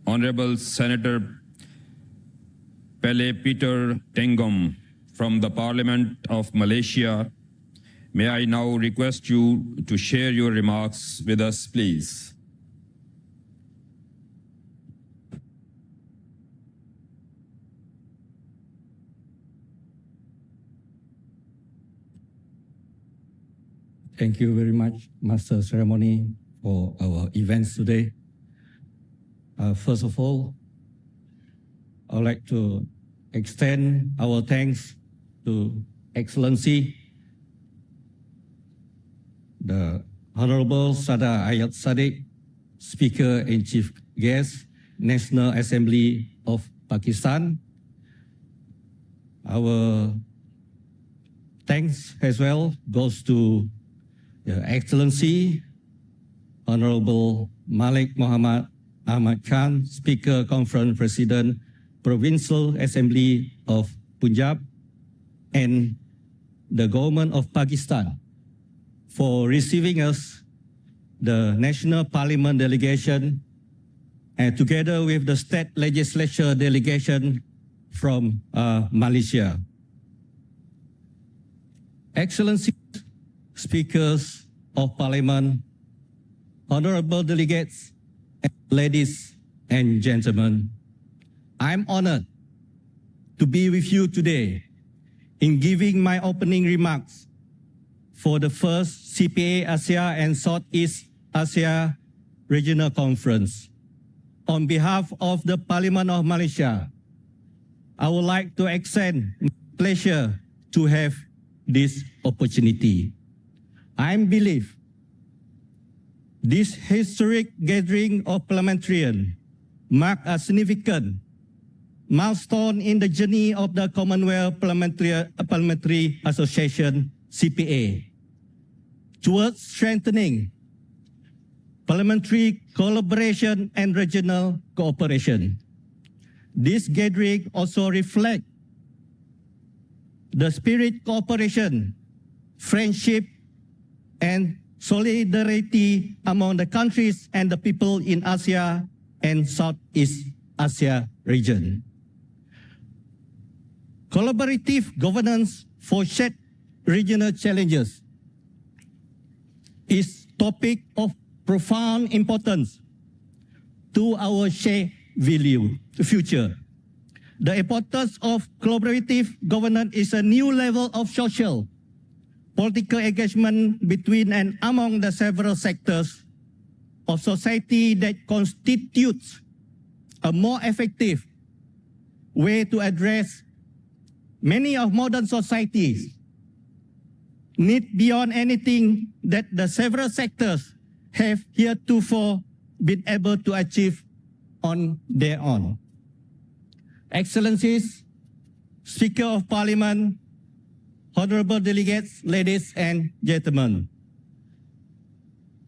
Honorable Senator Pele Peter Tengom from the Parliament of Malaysia. May I now request you to share your remarks with us, please. Thank you very much, Master Ceremony, for our events today. First of all, I would like to extend our thanks to Excellency, the Honorable Sada Ayat Sadiq, Speaker and Chief Guest, National Assembly of Pakistan. Our thanks as well goes to Your Excellency, Honorable Malik Muhammad Ahmad Khan, Speaker, Conference President, Provincial Assembly of Punjab, and the Government of Pakistan for receiving us, the National Parliament delegation, and together with the State Legislature delegation from Malaysia. Excellency, Speakers of Parliament, honorable delegates, and ladies and gentlemen, I'm honored to be with you today in giving my opening remarks for the first CPA Asia and Southeast Asia Regional Conference. On behalf of the Parliament of Malaysia, I would like to extend my pleasure to have this opportunity. I believe this historic gathering of parliamentarians marks a significant milestone in the journey of the Commonwealth Parliamentary Association, CPA, towards strengthening parliamentary collaboration and regional cooperation. This gathering also reflects the spirit cooperation, friendship, and solidarity among the countries and the people in Asia and Southeast Asia region. Collaborative governance for shared regional challenges is topic of profound importance to our shared future. The importance of collaborative governance is a new level of social, political engagement between and among the several sectors of society that constitutes a more effective way to address many of modern societies need beyond anything that the several sectors have heretofore been able to achieve on their own. Excellencies, Speaker of Parliament, honorable delegates, ladies and gentlemen.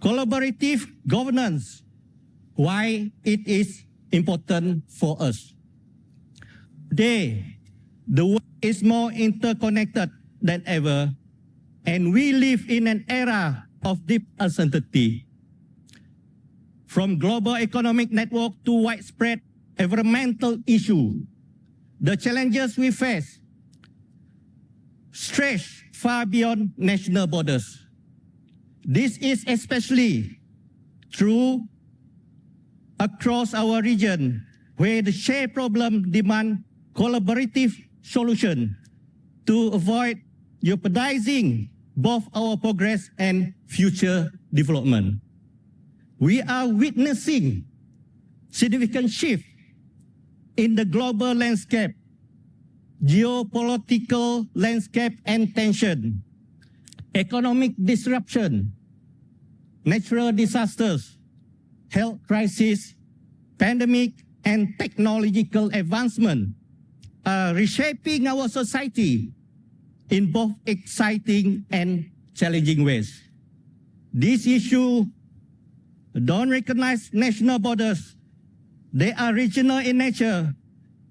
Collaborative governance, why it is important for us. Today, the world is more interconnected than ever, and we live in an era of deep uncertainty. From global economic network to widespread environmental issue, the challenges we face stretch far beyond national borders. This is especially true across our region, where the shared problem demand collaborative solution to avoid jeopardizing both our progress and future development. We are witnessing significant shift in the global landscape, geopolitical landscape and tension, economic disruption, natural disasters, health crisis, pandemic, and technological advancement are reshaping our society in both exciting and challenging ways. These issues don't recognize national borders. They are regional in nature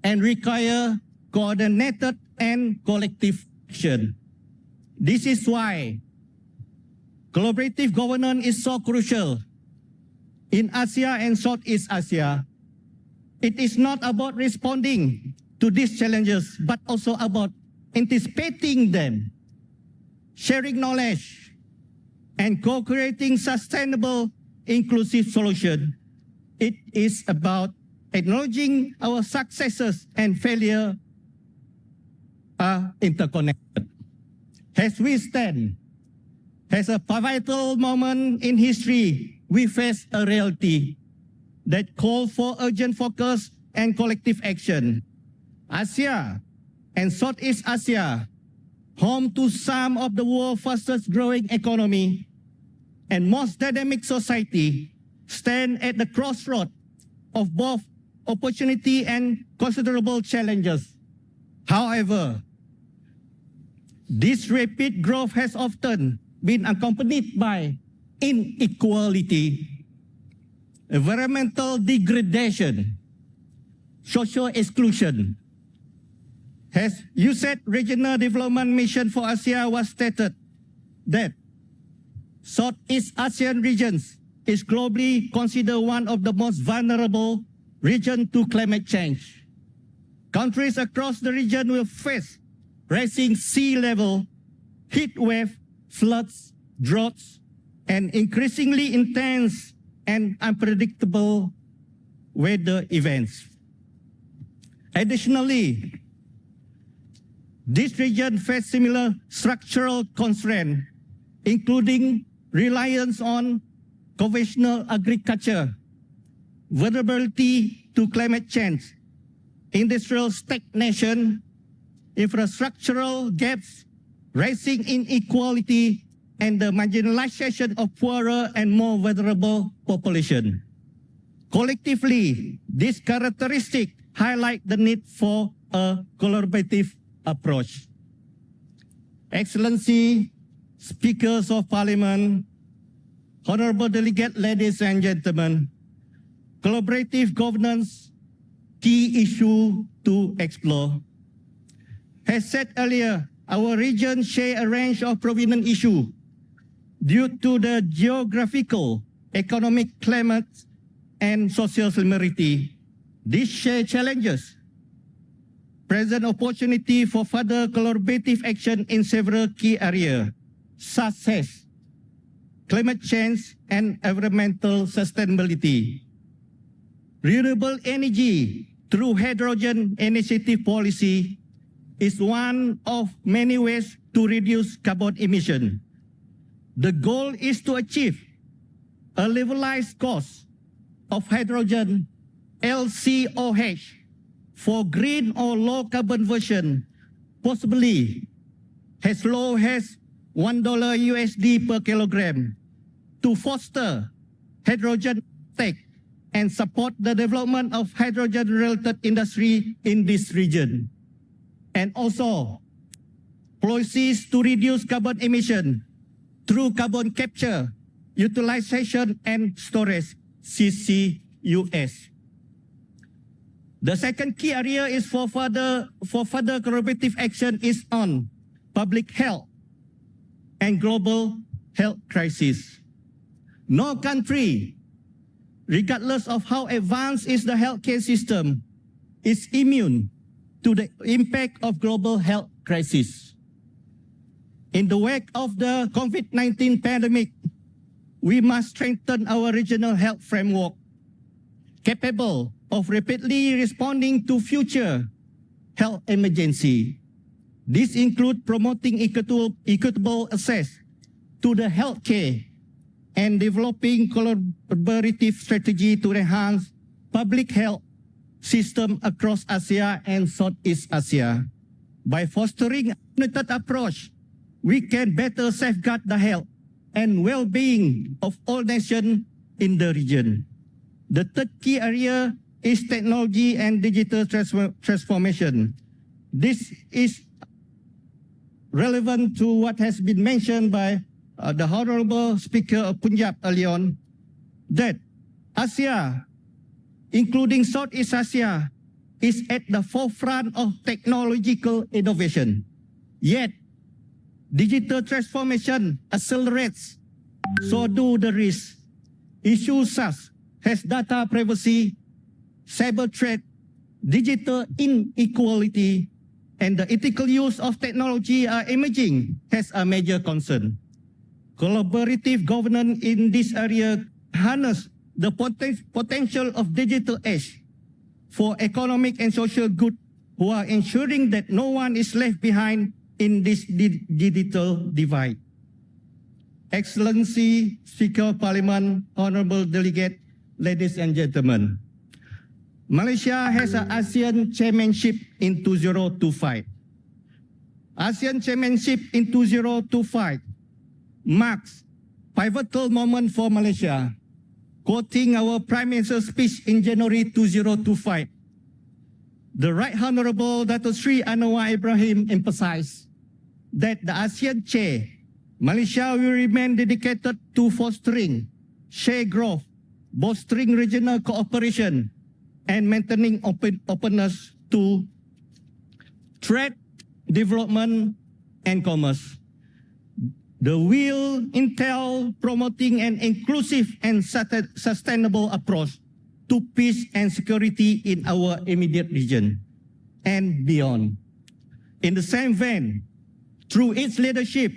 and require coordinated and collective action. This is why collaborative governance is so crucial. In Asia and Southeast Asia, it is not about responding to these challenges, but also about anticipating them, sharing knowledge, and co-creating sustainable, inclusive solutions. It is about acknowledging our successes and failure are interconnected. As we stand, as a pivotal moment in history, we face a reality that calls for urgent focus and collective action. Asia and Southeast Asia, home to some of the world's fastest growing economy and most dynamic society, stand at the crossroads of both opportunity and considerable challenges. However, this rapid growth has often been accompanied by inequality, environmental degradation, social exclusion. As USAID Regional Development Mission for Asia was stated that Southeast Asian regions is globally considered one of the most vulnerable regions to climate change. Countries across the region will face rising sea level, heat wave, floods, droughts, and increasingly intense and unpredictable weather events. Additionally, this region faces similar structural constraints, including reliance on conventional agriculture, vulnerability to climate change, industrial stagnation, infrastructural gaps, rising inequality, and the marginalization of poorer and more vulnerable population. Collectively, these characteristics highlight the need for a collaborative approach. Excellency, Speakers of Parliament, honorable delegate, ladies and gentlemen, collaborative governance, key issue to explore. As said earlier, our region share a range of prominent issues due to the geographical, economic climate, and social similarity. These shared challenges present opportunity for further collaborative action in several key areas, such as climate change and environmental sustainability, renewable energy through hydrogen initiative policy is one of many ways to reduce carbon emission. The goal is to achieve a levelized cost of hydrogen LCOH for green or low carbon version, possibly as low as $1 USD per kilogram to foster hydrogen tech and support the development of hydrogen-related industry in this region. And also, policies to reduce carbon emission through carbon capture, utilization, and storage, CCUS. The second key area is for further collaborative action is on public health and global health crisis. No country, regardless of how advanced is the healthcare system, is immune to the impact of global health crisis. In the wake of the COVID-19 pandemic, we must strengthen our regional health framework, capable of rapidly responding to future health emergency. This includes promoting equitable access to the healthcare and developing collaborative strategy to enhance public health system across Asia and Southeast Asia. By fostering a united approach, we can better safeguard the health and well-being of all nations in the region. The third key area is technology and digital transformation. This is relevant to what has been mentioned by the Honorable Speaker of Punjab early on, that Asia, including Southeast Asia, is at the forefront of technological innovation. Yet, digital transformation accelerates, so do the risks. Issues such as data privacy, cyber threat, digital inequality, and the ethical use of technology are emerging as a major concern. Collaborative governance in this area harness the potential of digital age for economic and social good, who are ensuring that no one is left behind in this digital divide. Excellency, Speaker of Parliament, Honorable Delegate, ladies and gentlemen, Malaysia has an ASEAN Chairmanship in 2025. ASEAN Chairmanship in 2025 marks pivotal moment for Malaysia. Quoting our Prime Minister's speech in January 2025, the Right Honorable Dato Sri Anwar Ibrahim emphasized that the ASEAN Chair, Malaysia will remain dedicated to fostering shared growth, bolstering regional cooperation, and maintaining openness to trade, development, and commerce. The will entail promoting an inclusive and sustainable approach to peace and security in our immediate region and beyond. In the same vein, through its leadership,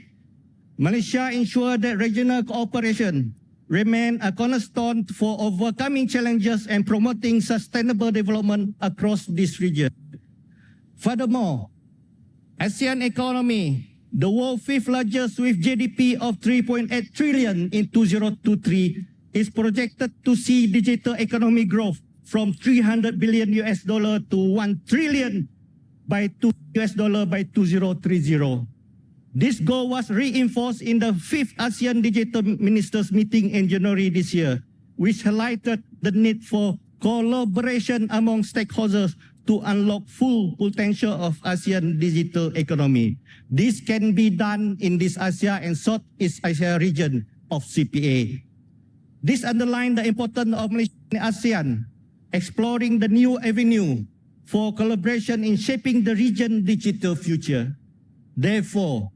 Malaysia ensures that regional cooperation remain a cornerstone for overcoming challenges and promoting sustainable development across this region. Furthermore, ASEAN economy, the world's fifth largest with GDP of 3.8 trillion in 2023, is projected to see digital economic growth from $300 billion to $1 trillion by by 2030. This goal was reinforced in the 5th ASEAN Digital Ministers meeting in January this year, which highlighted the need for collaboration among stakeholders to unlock full potential of ASEAN digital economy. This can be done in this Asia and Southeast Asia region of CPA. This underlines the importance of Malaysia and ASEAN exploring the new avenue for collaboration in shaping the region's digital future. Therefore,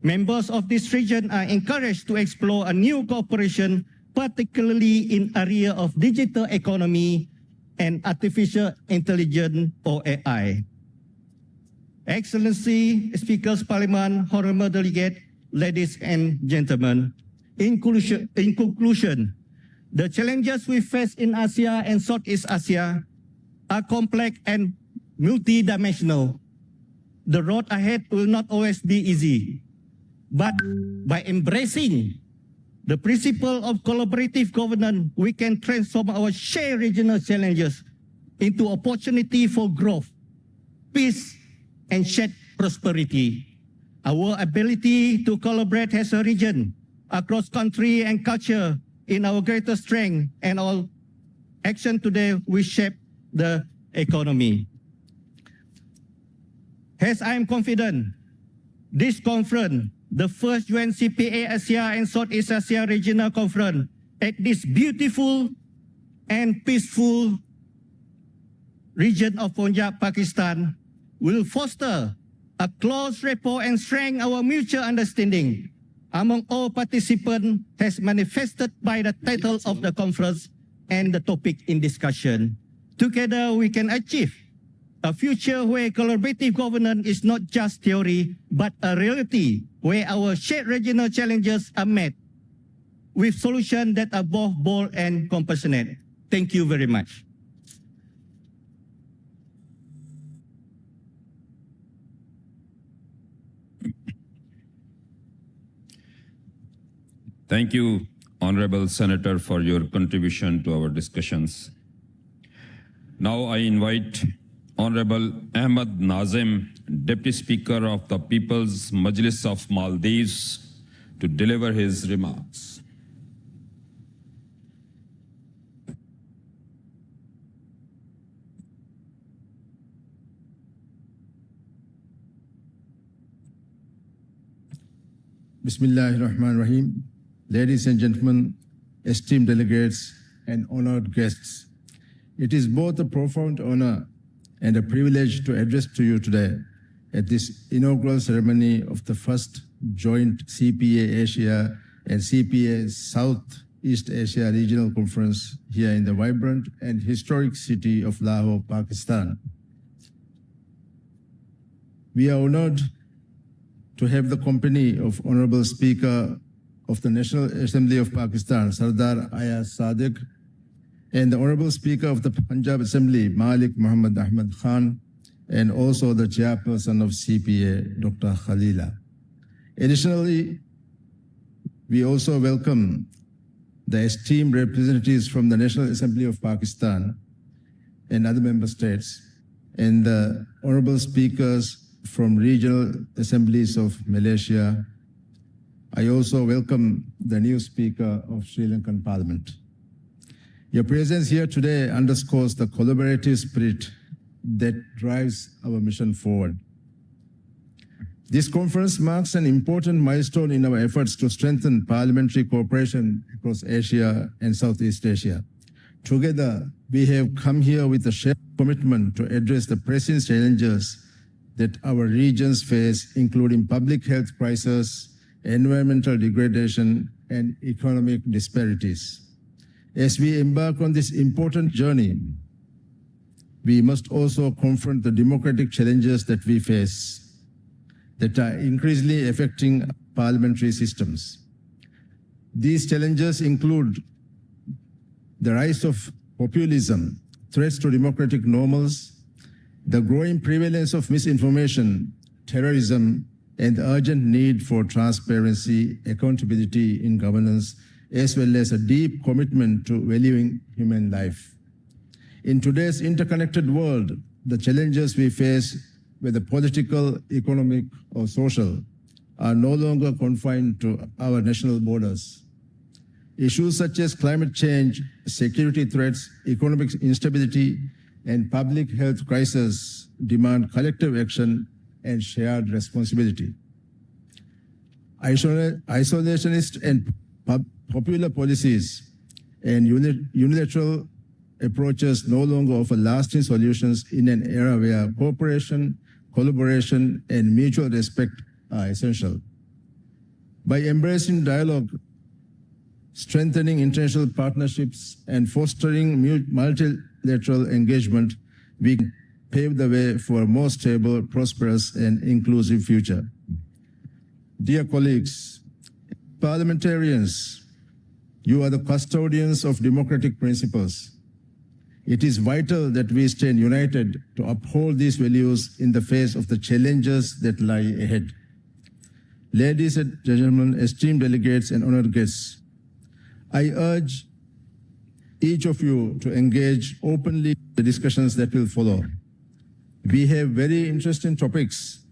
members of this region are encouraged to explore a new cooperation, particularly in area of digital economy and artificial intelligence or AI. Excellency, Speakers, Parliament, Honorable Delegate, ladies and gentlemen, in conclusion, the challenges we face in Asia and Southeast Asia are complex and multidimensional. The road ahead will not always be easy, but by embracing the principle of collaborative governance, we can transform our shared regional challenges into opportunity for growth, peace, and shared prosperity. Our ability to collaborate as a region across country and culture in our greatest strength, and our action today will shape the economy. As I am confident, this conference, the first UN CPA Asia and Southeast Asia Regional Conference, at this beautiful and peaceful region of Punjab, Pakistan, will foster a close rapport and strengthen our mutual understanding among all participants, as manifested by the title of the conference and the topic in discussion. Together, we can achieve a future where collaborative governance is not just theory, but a reality where our shared regional challenges are met with solutions that are both bold and compassionate. Thank you very much. Thank you, Honorable Senator, for your contribution to our discussions. Now I invite Honorable Ahmed Nazim, Deputy Speaker of the People's Majlis of Maldives, to deliver his remarks. Bismillahirrahmanirrahim. Ladies and gentlemen, esteemed delegates and honored guests, it is both a profound honor and a privilege to address to you today at this inaugural ceremony of the first joint CPA Asia and CPA Southeast Asia Regional Conference here in the vibrant and historic city of Lahore, Pakistan. We are honored to have the company of Honorable Speaker of the National Assembly of Pakistan, Sardar Ayaz Sadiq, and the Honorable Speaker of the Punjab Assembly, Malik Muhammad Ahmad Khan, and also the Chairperson of CPA, Dr. Khalila. Additionally, we also welcome the esteemed representatives from the National Assembly of Pakistan and other member states, and the Honorable Speakers from regional assemblies of Malaysia. I also welcome the new Speaker of Sri Lankan Parliament. Your presence here today underscores the collaborative spirit that drives our mission forward. This conference marks an important milestone in our efforts to strengthen parliamentary cooperation across Asia and Southeast Asia. Together, we have come here with a shared commitment to address the pressing challenges that our regions face, including public health crisis, environmental degradation, and economic disparities. As we embark on this important journey, we must also confront the democratic challenges that we face that are increasingly affecting parliamentary systems. These challenges include the rise of populism, threats to democratic normals, the growing prevalence of misinformation, terrorism, and the urgent need for transparency, accountability in governance, as well as a deep commitment to valuing human life. In today's interconnected world, the challenges we face, whether political, economic, or social, are no longer confined to our national borders. Issues such as climate change, security threats, economic instability, and public health crisis demand collective action and shared responsibility. Isolationist and popular policies and unilateral approaches no longer offer lasting solutions in an era where cooperation, collaboration, and mutual respect are essential. By embracing dialogue, strengthening international partnerships, and fostering multilateral engagement, we can pave the way for a more stable, prosperous, and inclusive future. Dear colleagues, parliamentarians, you are the custodians of democratic principles. It is vital that we stand united to uphold these values in the face of the challenges that lie ahead. Ladies and gentlemen, esteemed delegates and honored guests, I urge each of you to engage openly in the discussions that will follow. We have very interesting topics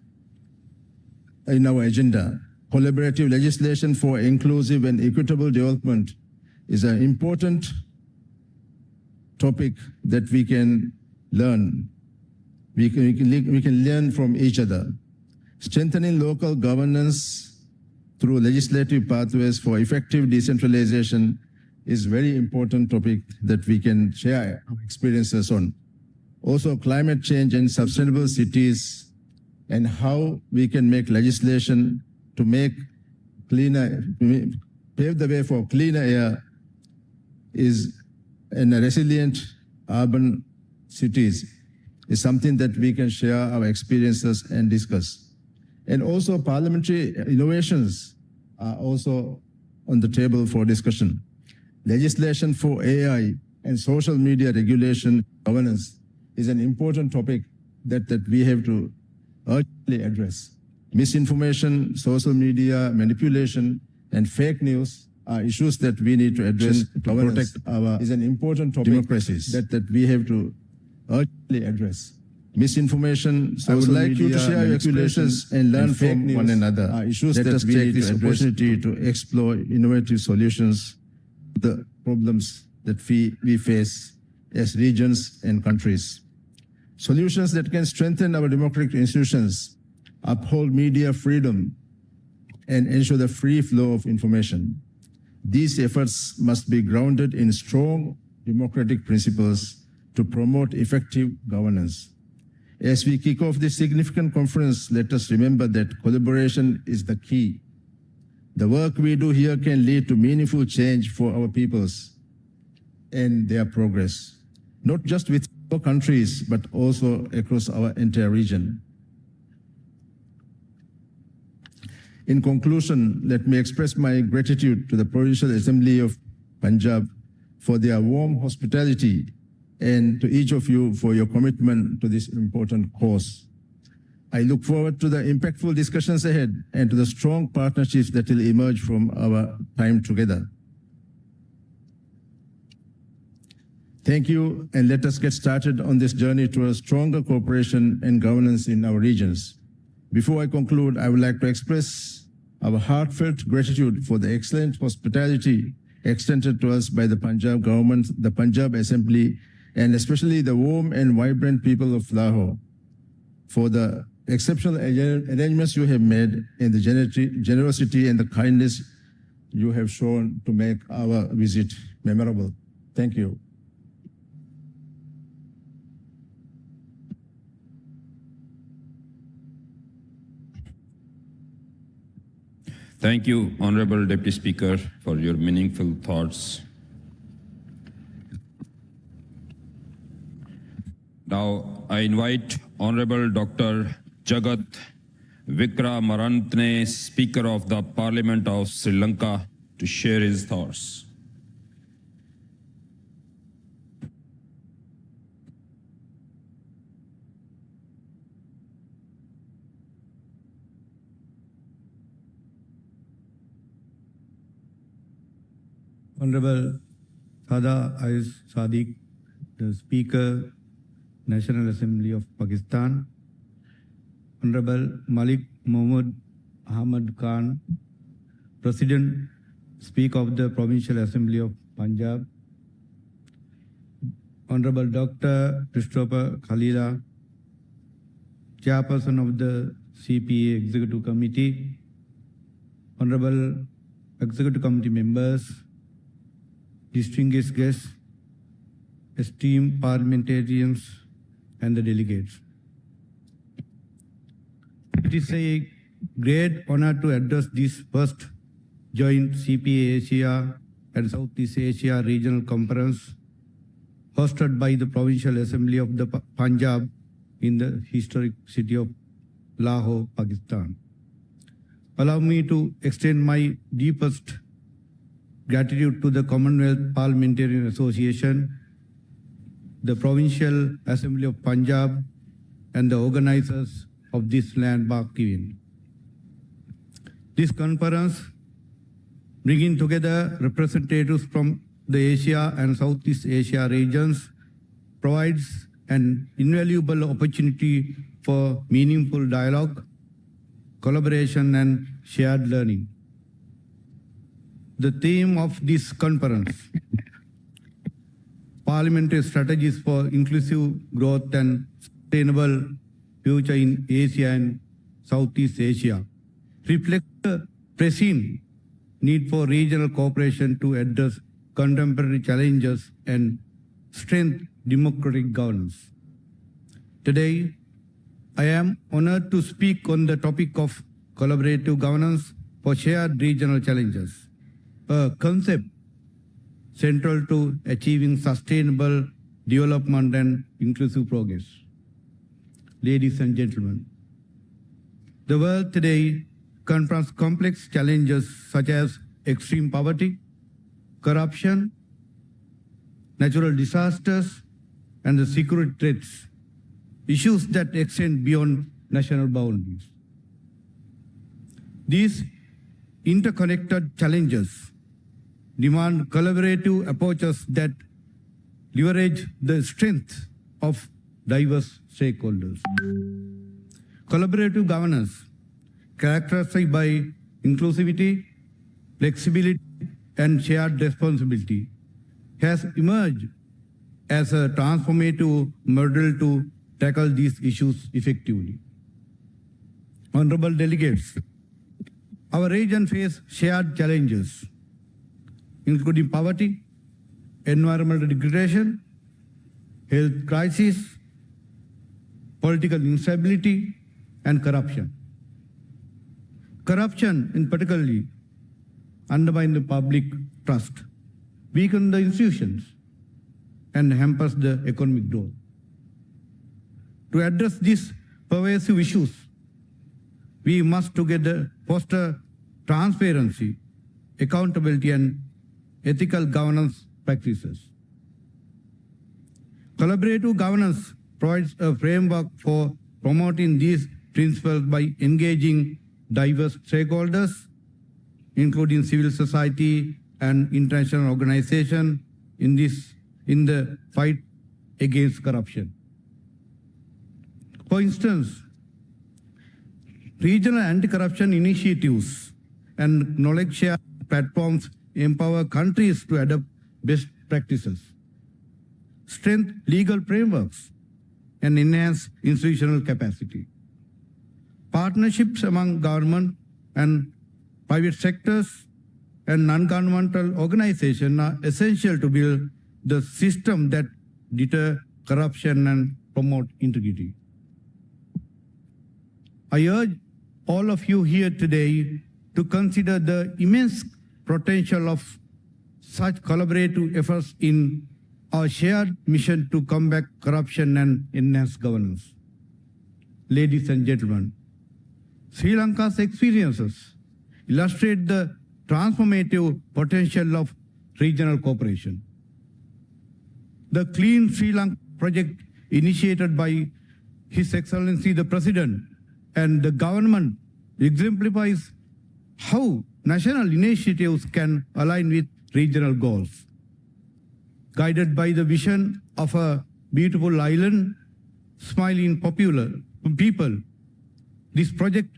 in our agenda. Collaborative legislation for inclusive and equitable development is an important topic that we can learn. We can learn from each other. Strengthening local governance through legislative pathways for effective decentralization is a very important topic that we can share our experiences on. Also, climate change and sustainable cities and how we can make legislation to make pave the way for cleaner air and a resilient urban cities is something that we can share our experiences and discuss. And also parliamentary innovations are also on the table for discussion. Legislation for AI and social media regulation governance is an important topic that we have to urgently address. Misinformation, social media manipulation, and fake news are issues that we need to address to protect our democracies that we have to urgently address. Misinformation, I would like you to share your experiences and learn from one another. Let us take this opportunity to explore innovative solutions to the problems that we face as regions and countries. Solutions that can strengthen our democratic institutions, uphold media freedom, and ensure the free flow of information. These efforts must be grounded in strong democratic principles to promote effective governance. As we kick off this significant conference, let us remember that collaboration is the key. The work we do here can lead to meaningful change for our peoples and their progress, not just with our countries, but also across our entire region. In conclusion, let me express my gratitude to the Provincial Assembly of Punjab for their warm hospitality and to each of you for your commitment to this important cause. I look forward to the impactful discussions ahead and to the strong partnerships that will emerge from our time together. Thank you, and let us get started on this journey towards stronger cooperation and governance in our regions. Before I conclude, I would like to express our heartfelt gratitude for the excellent hospitality extended to us by the Punjab government, the Punjab Assembly, and especially the warm and vibrant people of Lahore for the exceptional arrangements you have made and the generosity and the kindness you have shown to make our visit memorable. Thank you. Thank you, Honorable Deputy Speaker, for your meaningful thoughts. Now, I invite Honorable Dr. Jagat Vikramarantne, Speaker of the Parliament of Sri Lanka, to share his thoughts. Honorable Sada Ais Sadiq, the Speaker, National Assembly of Pakistan. Honorable Malik Mohammad Ahmad Khan, President, Speaker of the Provincial Assembly of Punjab. Honorable Dr. Christopher Khalila, Chairperson of the CPA Executive Committee. Honorable Executive Committee members, distinguished guests, esteemed parliamentarians, and the delegates. It is a great honor to address this first joint CPA Asia and Southeast Asia Regional Conference hosted by the Provincial Assembly of the Punjab in the historic city of Lahore, Pakistan. Allow me to extend my deepest gratitude to the Commonwealth Parliamentarian Association, the Provincial Assembly of Punjab, and the organizers of this landmark event. This conference, bringing together representatives from the Asia and Southeast Asia regions, provides an invaluable opportunity for meaningful dialogue, collaboration and shared learning. The theme of this conference, Parliamentary Strategies for Inclusive Growth and Sustainable Future in Asia and Southeast Asia, reflects the pressing need for regional cooperation to address contemporary challenges and strengthen democratic governance. Today, I am honored to speak on the topic of collaborative governance for shared regional challenges, a concept central to achieving sustainable development and inclusive progress. Ladies and gentlemen, the world today confronts complex challenges such as extreme poverty, corruption, natural disasters, and the security threats, issues that extend beyond national boundaries. These interconnected challenges demand collaborative approaches that leverage the strength of diverse stakeholders. Collaborative governance, characterized by inclusivity, flexibility, and shared responsibility, has emerged as a transformative model to tackle these issues effectively. Honorable delegates, our region faces shared challenges, including poverty, environmental degradation, health crisis, political instability, and corruption. Corruption, in particularly, undermines the public trust, weakens the institutions, and hampers the economic growth. To address these pervasive issues, we must together foster transparency, accountability, and ethical governance practices. Collaborative governance provides a framework for promoting these principles by engaging diverse stakeholders, including civil society and international organizations, in the fight against corruption. For instance, regional anti-corruption initiatives and knowledge share platforms empower countries to adopt best practices, strengthen legal frameworks, and enhance institutional capacity. Partnerships among government and private sectors and non-governmental organizations are essential to build the system that deter corruption and promote integrity. I urge all of you here today to consider the immense potential of such collaborative efforts in our shared mission to combat corruption and enhance governance. Ladies and gentlemen, Sri Lanka's experiences illustrate the transformative potential of regional cooperation. The Clean Sri Lanka project, initiated by His Excellency the President and the government, exemplifies how national initiatives can align with regional goals. Guided by the vision of a beautiful island, smiling people, this project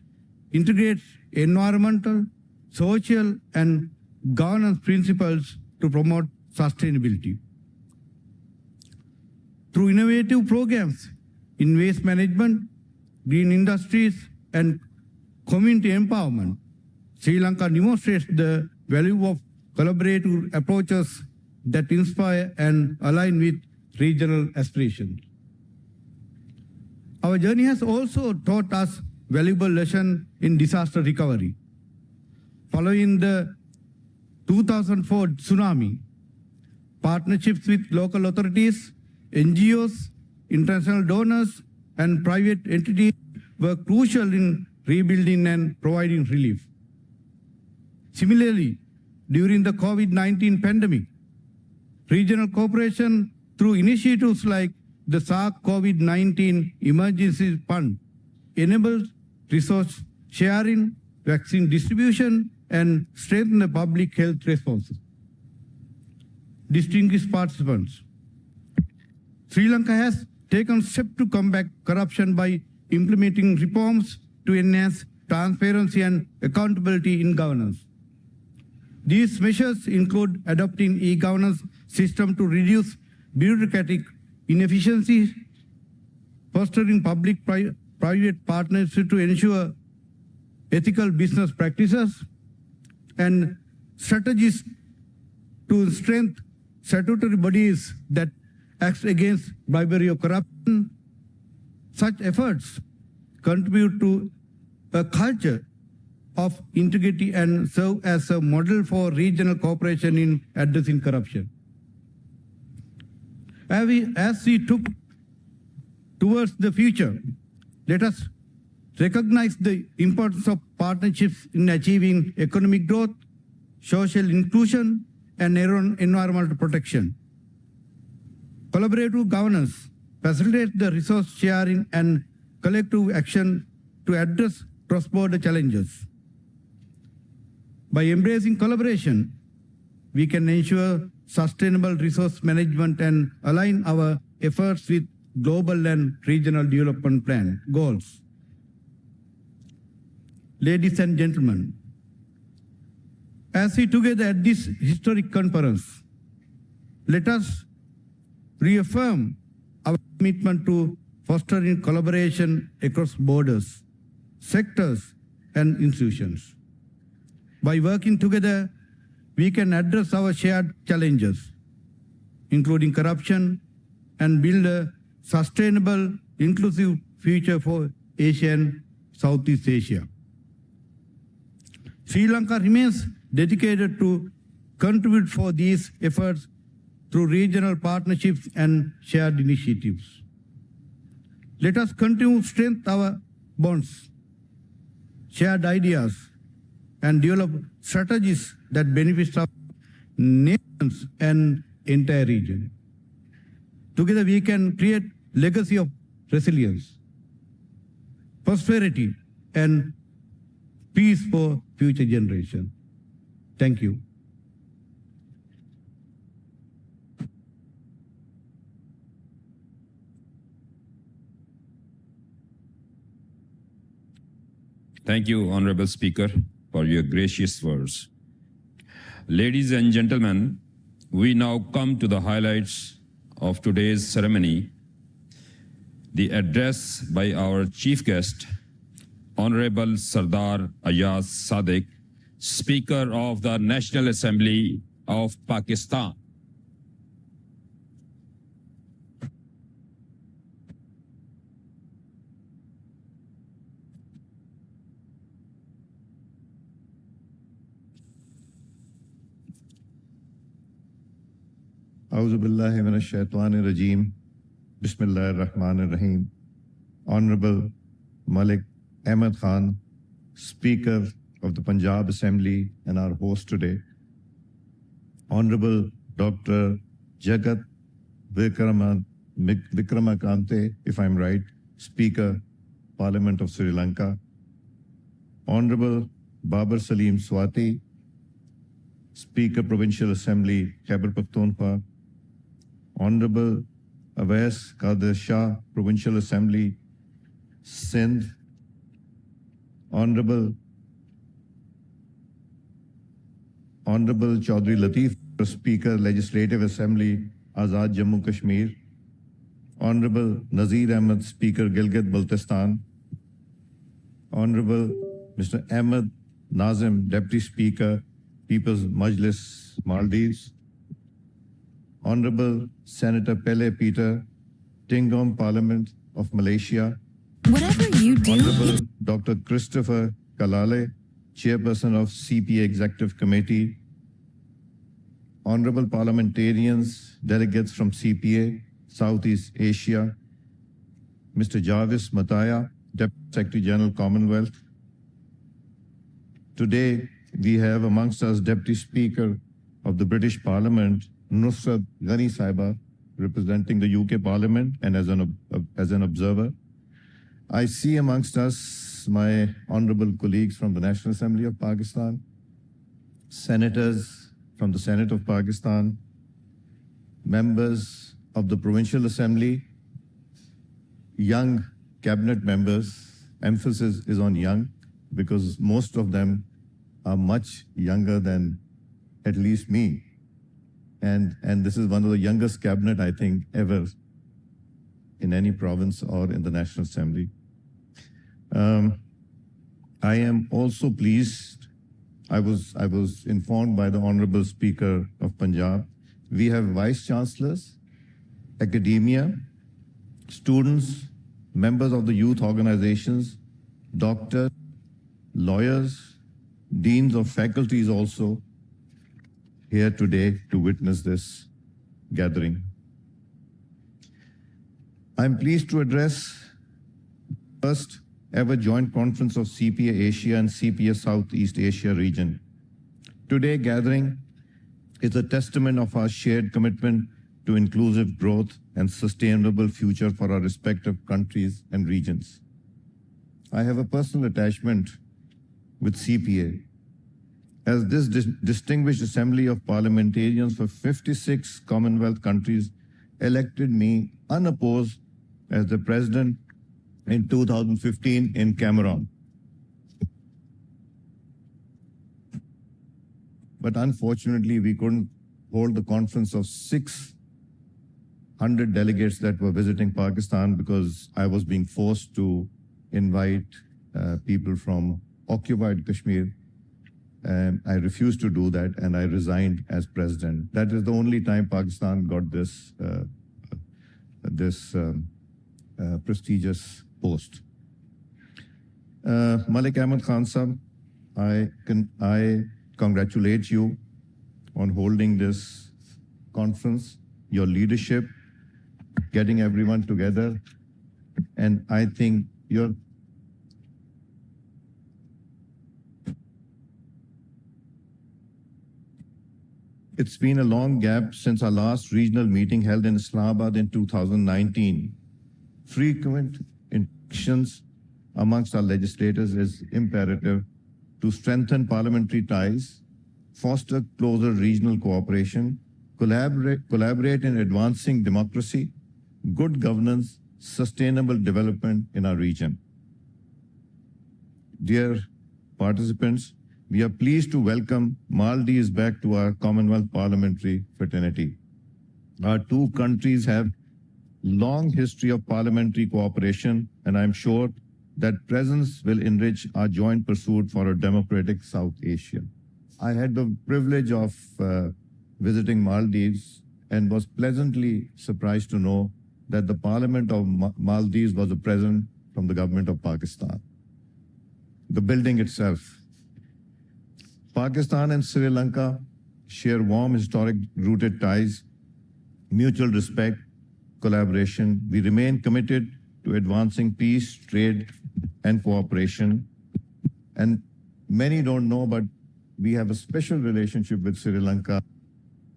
integrates environmental, social, and governance principles to promote sustainability. Through innovative programs in waste management, green industries, and community empowerment, Sri Lanka demonstrates the value of collaborative approaches that inspire and align with regional aspirations. Our journey has also taught us valuable lessons in disaster recovery. Following the 2004 tsunami, partnerships with local authorities, NGOs, international donors, and private entities were crucial in rebuilding and providing relief. Similarly, during the COVID-19 pandemic, regional cooperation through initiatives like the SARC COVID-19 Emergency Fund enables resource sharing, vaccine distribution, and strengthen the public health responses. Distinguished participants, Sri Lanka has taken steps to combat corruption by implementing reforms to enhance transparency and accountability in governance. These measures include adopting e-governance system to reduce bureaucratic inefficiencies, fostering public-private partnership to ensure ethical business practices, and strategies to strengthen statutory bodies that act against bribery or corruption. Such efforts contribute to a culture of integrity and serve as a model for regional cooperation in addressing corruption. As we look towards the future, let us recognize the importance of partnerships in achieving economic growth, social inclusion, and environmental protection. Collaborative governance facilitates the resource sharing and collective action to address cross-border challenges. By embracing collaboration, we can ensure sustainable resource management and align our efforts with global and regional development plan goals. Ladies and gentlemen, as we together at this historic conference, let us reaffirm our commitment to fostering collaboration across borders, sectors, and institutions. By working together, we can address our shared challenges, including corruption, and build a sustainable, inclusive future for Asia and Southeast Asia. Sri Lanka remains dedicated to contribute for these efforts through regional partnerships and shared initiatives. Let us continue to strengthen our bonds, shared ideas, and develop strategies that benefit our nations and entire region. Together we can create legacy of resilience, prosperity, and peace for future generations. Thank you. Thank you, Honorable Speaker, for your gracious words. Ladies and gentlemen, we now come to the highlights of today's ceremony. The address by our chief guest, Honorable Sardar Ayaz Sadiq, Speaker of the National Assembly of Pakistan. A'udhu billahi minash shaitanir rajeem. Bismillahir Rahmanir Rahim. Honorable Malik Ahmed Khan, Speaker of the Punjab Assembly and our host today. Honorable Dr. Jagat Vikramakante, if I'm right, Speaker, Parliament of Sri Lanka. Honorable Babar Salim Swati, Speaker, Provincial Assembly, Khyber Pakhtunkhwa. Honorable Awais Qadir Shah, Provincial Assembly, Sindh. Honorable Chaudhry Lateef, Speaker, Legislative Assembly, Azad Jammu Kashmir. Honorable Nazir Ahmed, Speaker, Gilgit-Baltistan. Honorable Mr. Ahmed Nazim, Deputy Speaker, People's Majlis, Maldives. Honorable Senator Pele Peter, Tingom Parliament of Malaysia. Whatever you do. Honorable Dr. Christopher Kalale, Chairperson of CPA Executive Committee. Honorable parliamentarians, delegates from CPA, Southeast Asia. Mr. Jarvis Mataya, Deputy Secretary General, Commonwealth. Today, we have amongst us Deputy Speaker of the British Parliament, Nusrat Ghani Saiba, representing the UK Parliament and as an observer. I see amongst us my honorable colleagues from the National Assembly of Pakistan, senators from the Senate of Pakistan, members of the Provincial Assembly, young cabinet members, emphasis is on young, because most of them are much younger than at least me. And this is one of the youngest cabinet, I think, ever in any province or in the National Assembly. I am also pleased, I was informed by the Honorable Speaker of Punjab, we have Vice Chancellors, academia, students, members of the youth organizations, doctors, lawyers, deans of faculties also here today to witness this gathering. I'm pleased to address the first ever joint conference of CPA Asia and CPA Southeast Asia region. Today's gathering is a testament of our shared commitment to inclusive growth and sustainable future for our respective countries and regions. I have a personal attachment with CPA, as this distinguished assembly of parliamentarians for 56 Commonwealth countries elected me unopposed as the president in 2015 in Cameroon. But unfortunately, we couldn't hold the conference of 600 delegates that were visiting Pakistan because I was being forced to invite people from occupied Kashmir. And I refused to do that, and I resigned as president. That is the only time Pakistan got this prestigious post. Malik Ahmed Khan Sahab, I congratulate you on holding this conference, your leadership, getting everyone together, and I think it's been a long gap since our last regional meeting held in Islamabad in 2019. Frequent interactions amongst our legislators is imperative to strengthen parliamentary ties, foster closer regional cooperation, collaborate in advancing democracy, good governance, sustainable development in our region. Dear participants, we are pleased to welcome Maldives back to our Commonwealth parliamentary fraternity. Our two countries have long history of parliamentary cooperation, and I'm sure that presence will enrich our joint pursuit for a democratic South Asia. I had the privilege of visiting Maldives and was pleasantly surprised to know that the Parliament of Maldives was a present from the government of Pakistan. The building itself. Pakistan and Sri Lanka share warm historic rooted ties, mutual respect, collaboration. We remain committed to advancing peace, trade, and cooperation. And many don't know, but we have a special relationship with Sri Lanka,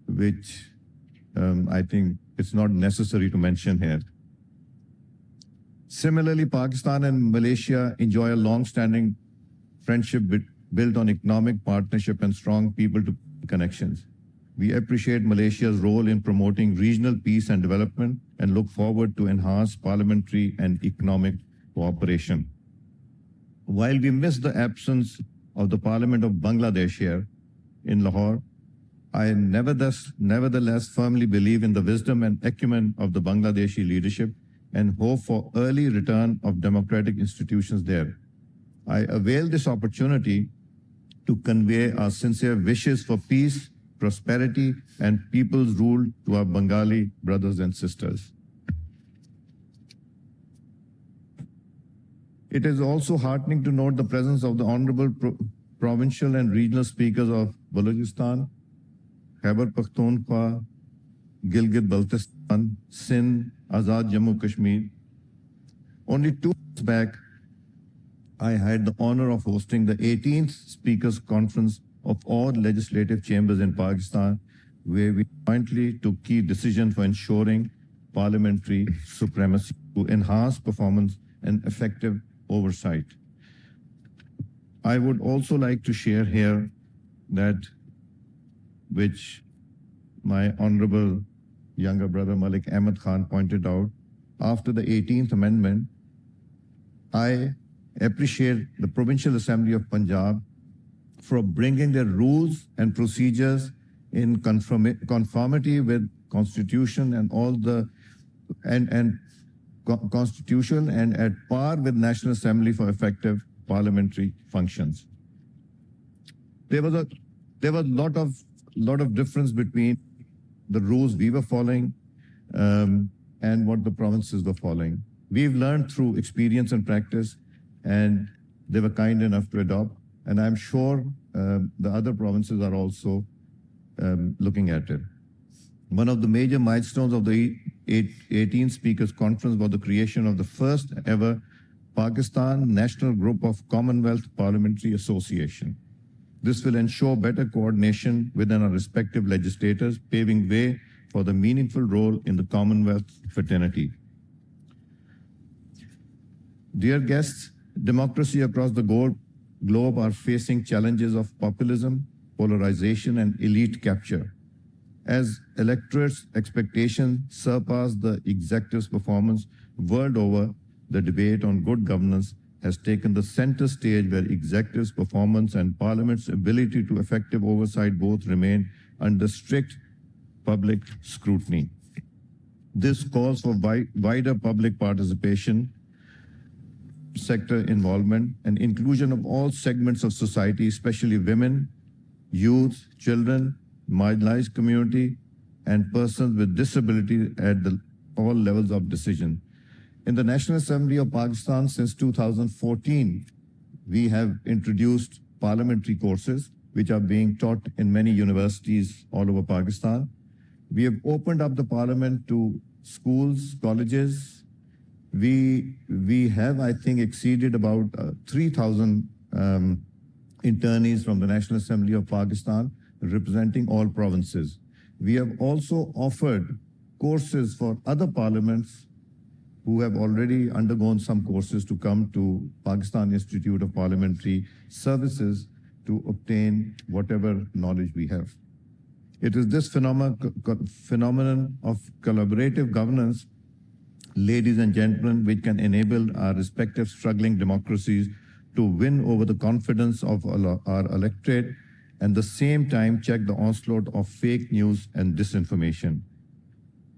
which I think it's not necessary to mention here. Similarly, Pakistan and Malaysia enjoy a long-standing friendship built on economic partnership and strong people-to-people connections. We appreciate Malaysia's role in promoting regional peace and development and look forward to enhanced parliamentary and economic cooperation. While we miss the absence of the Parliament of Bangladesh here in Lahore, I nevertheless firmly believe in the wisdom and acumen of the Bangladeshi leadership and hope for early return of democratic institutions there. I avail this opportunity to convey our sincere wishes for peace, prosperity, and people's rule to our Bengali brothers and sisters. It is also heartening to note the presence of the Honorable Provincial and Regional Speakers of Balochistan, Khyber Pakhtunkhwa, Gilgit-Baltistan, Sindh, Azad Jammu Kashmir. Only 2 months back, I had the honor of hosting the 18th Speakers Conference of all legislative chambers in Pakistan, where we jointly took key decisions for ensuring parliamentary supremacy to enhance performance and effective oversight. I would also like to share here that which my honorable younger brother Malik Ahmed Khan pointed out, after the 18th Amendment, I appreciate the Provincial Assembly of Punjab for bringing their rules and procedures in conformity with Constitution and all the Constitution and at par with National Assembly for effective parliamentary functions. There was a lot of difference between the rules we were following and what the provinces were following. We've learned through experience and practice, and they were kind enough to adopt. And I'm sure the other provinces are also looking at it. One of the major milestones of the 18 Speakers Conference was the creation of the first ever Pakistan National Group of Commonwealth Parliamentary Association. This will ensure better coordination within our respective legislators, paving way for the meaningful role in the Commonwealth fraternity. Dear guests, democracy across the globe are facing challenges of populism, polarization, and elite capture. As electorates' expectations surpass the executive's performance world over, the debate on good governance has taken the center stage, where executive's performance and Parliament's ability to effective oversight both remain under strict public scrutiny. This calls for wider public participation, sector involvement, and inclusion of all segments of society, especially women, youth, children, marginalized community, and persons with disability at all levels of decision. In the National Assembly of Pakistan since 2014, we have introduced parliamentary courses which are being taught in many universities all over Pakistan. We have opened up the parliament to schools, colleges. We have, I think, exceeded about 3,000 internees from the National Assembly of Pakistan representing all provinces. We have also offered courses for other parliaments who have already undergone some courses to come to Pakistan Institute of Parliamentary Services to obtain whatever knowledge we have. It is this phenomenon of collaborative governance, ladies and gentlemen, which can enable our respective struggling democracies to win over the confidence of our electorate and at the same time check the onslaught of fake news and disinformation.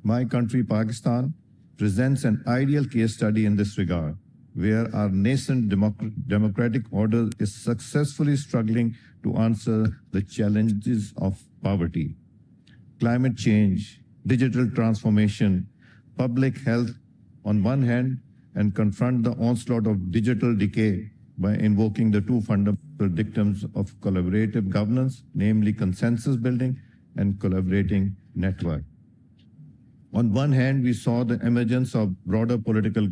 My country, Pakistan, presents an ideal case study in this regard, where our nascent democratic order is successfully struggling to answer the challenges of poverty, climate change, digital transformation, public health on one hand, and confront the onslaught of digital decay by invoking the two fundamental dictums of collaborative governance, namely consensus building and collaborating network. On one hand, we saw the emergence of broader political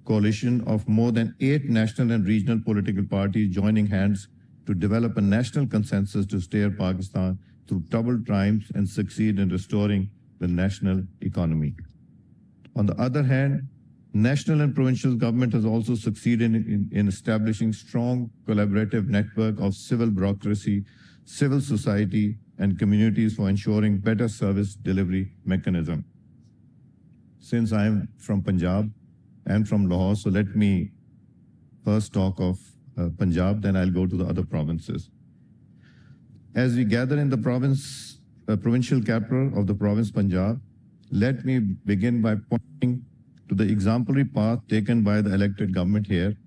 coalition of more than 8 national and regional political parties joining hands to develop a national consensus to steer Pakistan through troubled times and succeed in restoring the national economy. On the other hand, national and provincial government has also succeeded in establishing strong collaborative network of civil bureaucracy, civil society, and communities for ensuring better service delivery mechanism. Since I am from Punjab and from Lahore, so let me first talk of Punjab, then I'll go to the other provinces. As we gather in the provincial capital of the province Punjab, let me begin by pointing to the exemplary path taken by the elected government here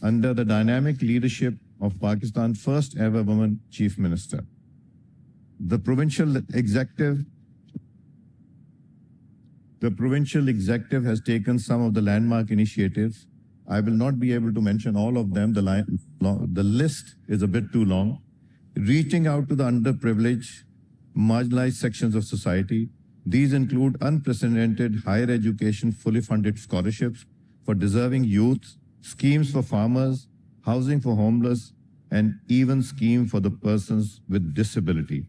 under the dynamic leadership of Pakistan's first ever woman chief minister. The provincial executive has taken some of the landmark initiatives. I will not be able to mention all of them. The list is a bit too long. Reaching out to the underprivileged, marginalized sections of society. These include unprecedented higher education fully funded scholarships for deserving youth, schemes for farmers, housing for homeless, and even scheme for the persons with disability.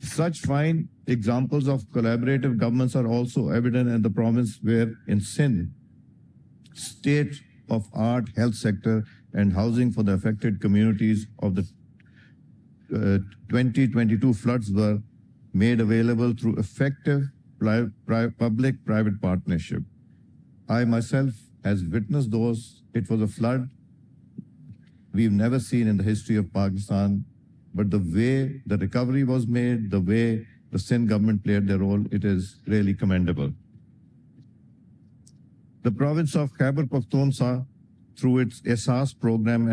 Such fine examples of collaborative governments are also evident in the province where in Sindh, state-of-art health sector and housing for the affected communities of the 2022 floods were made available through effective public-private partnership. I myself has witnessed those. It was a flood we've never seen in the history of Pakistan. But the way the recovery was made, the way the Sindh government played their role, it is really commendable. The province of Khyber Pakhtunkhwa, through its ESAS program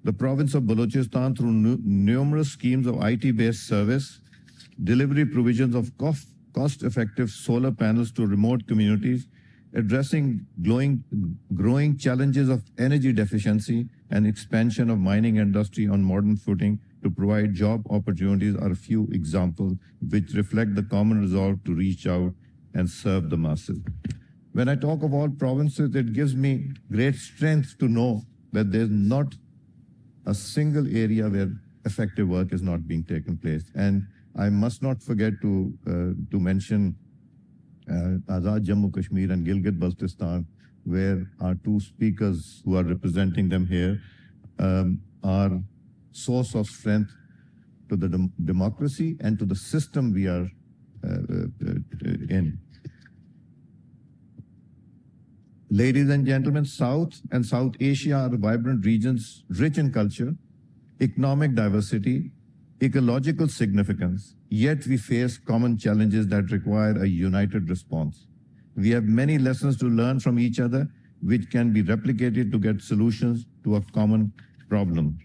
the province of Balochistan, through numerous schemes of IT-based service, delivery provisions of cost-effective solar panels to remote communities, addressing growing challenges of energy deficiency and expansion of mining industry on modern footing to provide job opportunities are a few examples which reflect the common resolve to reach out and serve the masses. When I talk of all provinces, it gives me great strength to know that there's not a single area where effective work is not being taken place. And I must not forget to mention Azad Jammu Kashmir and Gilgit Baltistan, where our two speakers who are representing them here are source of strength to the democracy and to the system we are in. Ladies and gentlemen, South and South Asia are vibrant regions rich in culture, economic diversity, ecological significance, yet we face common challenges that require a united response. We have many lessons to learn from each other, which can be replicated to get solutions to a common problem.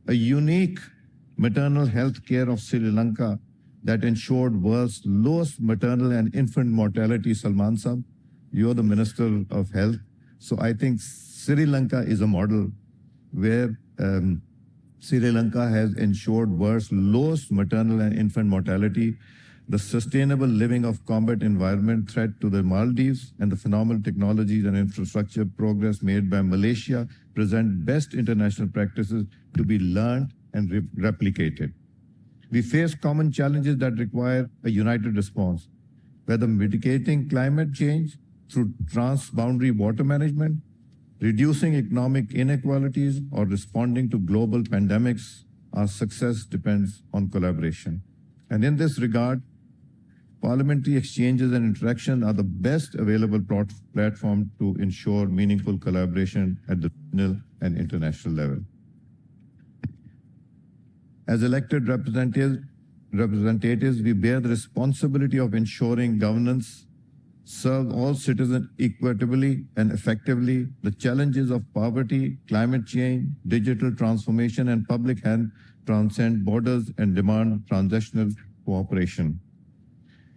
A unique maternal health care of Sri Lanka that ensured world's lowest maternal and infant mortality. Salman Sahib, you're the Minister of Health. So I think Sri Lanka is a model where Sri Lanka has ensured world's lowest maternal and infant mortality, the sustainable living of combat environment threat to the Maldives, and the phenomenal technologies and infrastructure progress made by Malaysia present best international practices to be learned and replicated. We face common challenges that require a united response, whether mitigating climate change through transboundary water management, reducing economic inequalities, or responding to global pandemics. Our success depends on collaboration. And in this regard, parliamentary exchanges and interaction are the best available platform to ensure meaningful collaboration at the regional and international level. As elected representatives, we bear the responsibility of ensuring governance serve all citizens equitably and effectively. The challenges of poverty, climate change, digital transformation, and public health transcend borders and demand transnational cooperation.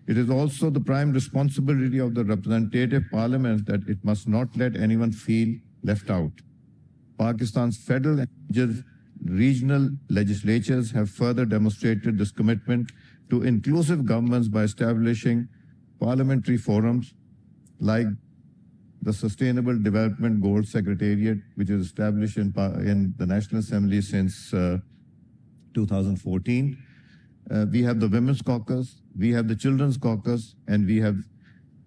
It is also the prime responsibility of the representative parliament that it must not let anyone feel left out. Pakistan's federal and regional legislatures have further demonstrated this commitment to inclusive governments by establishing parliamentary forums like the Sustainable Development Goals Secretariat, which is established in the National Assembly since 2014. We have the Women's Caucus, we have the Children's Caucus, and we have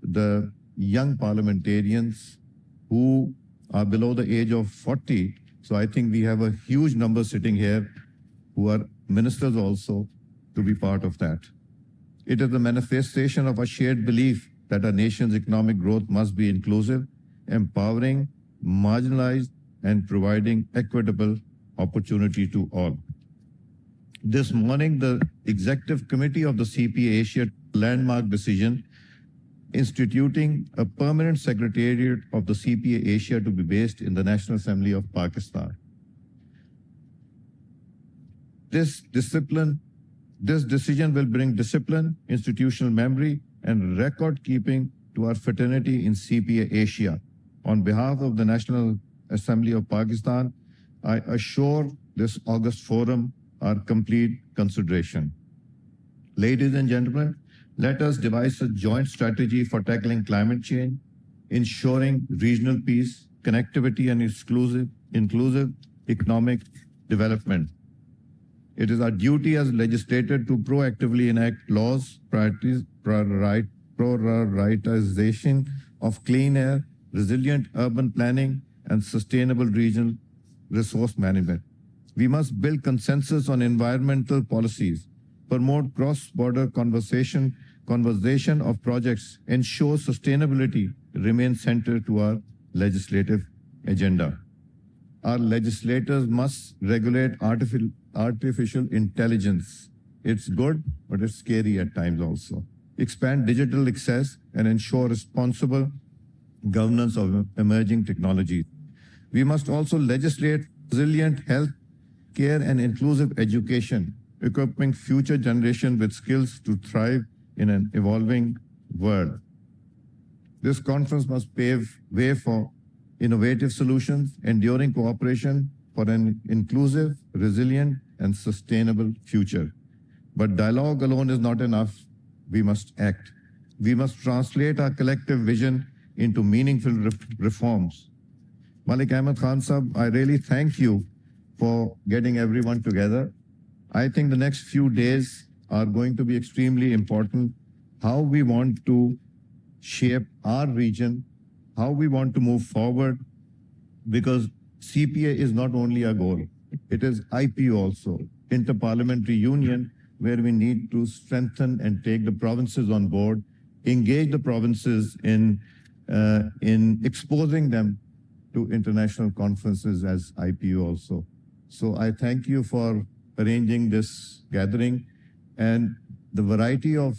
the young parliamentarians who are below the age of 40. So I think we have a huge number sitting here who are ministers also to be part of that. It is the manifestation of a shared belief that our nation's economic growth must be inclusive, empowering, marginalized, and providing equitable opportunity to all. This morning, the Executive Committee of the CPA Asia landmark decision instituting a permanent secretariat of the CPA Asia to be based in the National Assembly of Pakistan. This decision will bring discipline, institutional memory, and record keeping to our fraternity in CPA Asia. On behalf of the National Assembly of Pakistan, I assure this August forum our complete consideration. Ladies and gentlemen, let us devise a joint strategy for tackling climate change, ensuring regional peace, connectivity, and inclusive economic development. It is our duty as legislator to proactively enact laws, prioritization of clean air, resilient urban planning, and sustainable regional resource management. We must build consensus on environmental policies, promote cross-border conversation of projects, ensure sustainability remains central to our legislative agenda. our legislators must regulate artificial intelligence. It's good, but it's scary at times also. Expand digital access and ensure responsible governance of emerging technologies. We must also legislate resilient health care and inclusive education, equipping future generations with skills to thrive in an evolving world. This conference must pave way for innovative solutions, enduring cooperation for an inclusive, resilient, and sustainable future. But dialogue alone is not enough. We must act. We must translate our collective vision into meaningful reforms. Malik Ahmed Khan Sahab, I really thank you for getting everyone together. I think the next few days are going to be extremely important. How we want to shape our region, how we want to move forward, because CPA is not only a goal, it is IPU also, Interparliamentary Union, where we need to strengthen and take the provinces on board, engage the provinces in exposing them to international conferences as IPU also. So I thank you for arranging this gathering and the variety of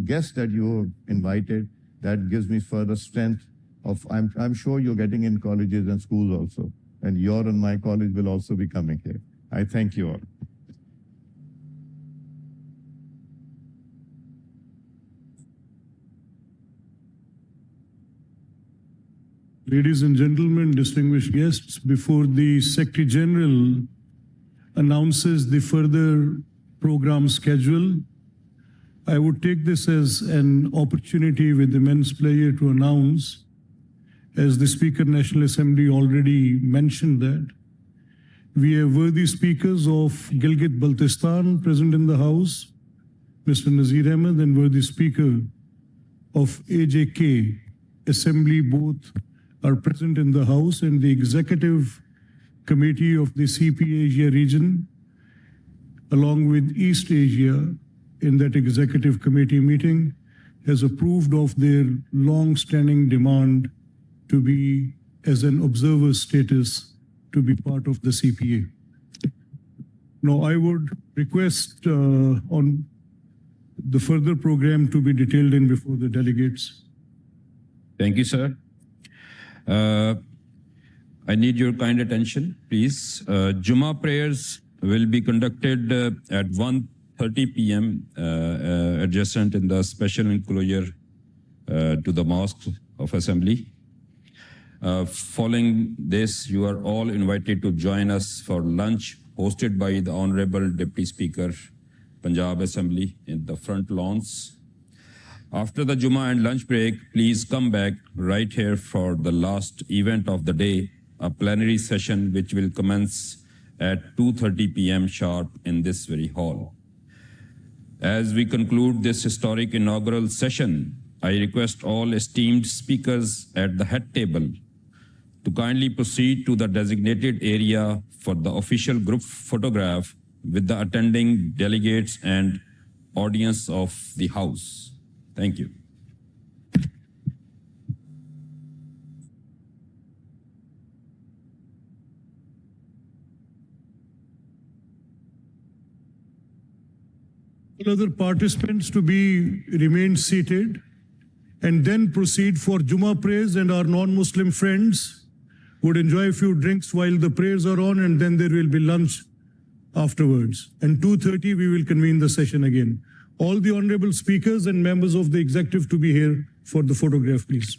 guests that you have invited. That gives me further strength of, I'm sure you're getting in colleges and schools also, and your and my college will also be coming here. I thank you all. Ladies and gentlemen, distinguished guests, before the Secretary General announces the further program schedule, I would take this as an opportunity with immense pleasure to announce, as the Speaker National Assembly already mentioned, that we have worthy speakers of Gilgit-Baltistan present in the House, Mr. Nazir Ahmed, and worthy speaker of AJK Assembly, both are present in the House, and the Executive Committee of the CPA Asia region, along with East Asia, in that Executive Committee meeting, has approved of their long-standing demand to be, as an observer status, to be part of the CPA. Now, I would request on the further program to be detailed in before the delegates. Thank you, sir. I need your kind attention, please. Jummah prayers will be conducted at 1:30 p.m. Adjacent in the special enclosure to the Mosque of Assembly. Following this, you are all invited to join us for lunch hosted by the Honorable Deputy Speaker, Punjab Assembly, in the front lawns. After the Jummah and lunch break, please come back right here for the last event of the day, a plenary session which will commence at 2:30 p.m. sharp in this very hall. As we conclude this historic inaugural session, I request all esteemed speakers at the head table to kindly proceed to the designated area for the official group photograph with the attending delegates and audience of the House. Thank you. All other participants to remain seated and then proceed for Jummah prayers, and our non-Muslim friends would enjoy a few drinks while the prayers are on, and then there will be lunch afterwards. And 2:30 we will convene the session again. All the honorable speakers and members of the executive to be here for the photograph, please.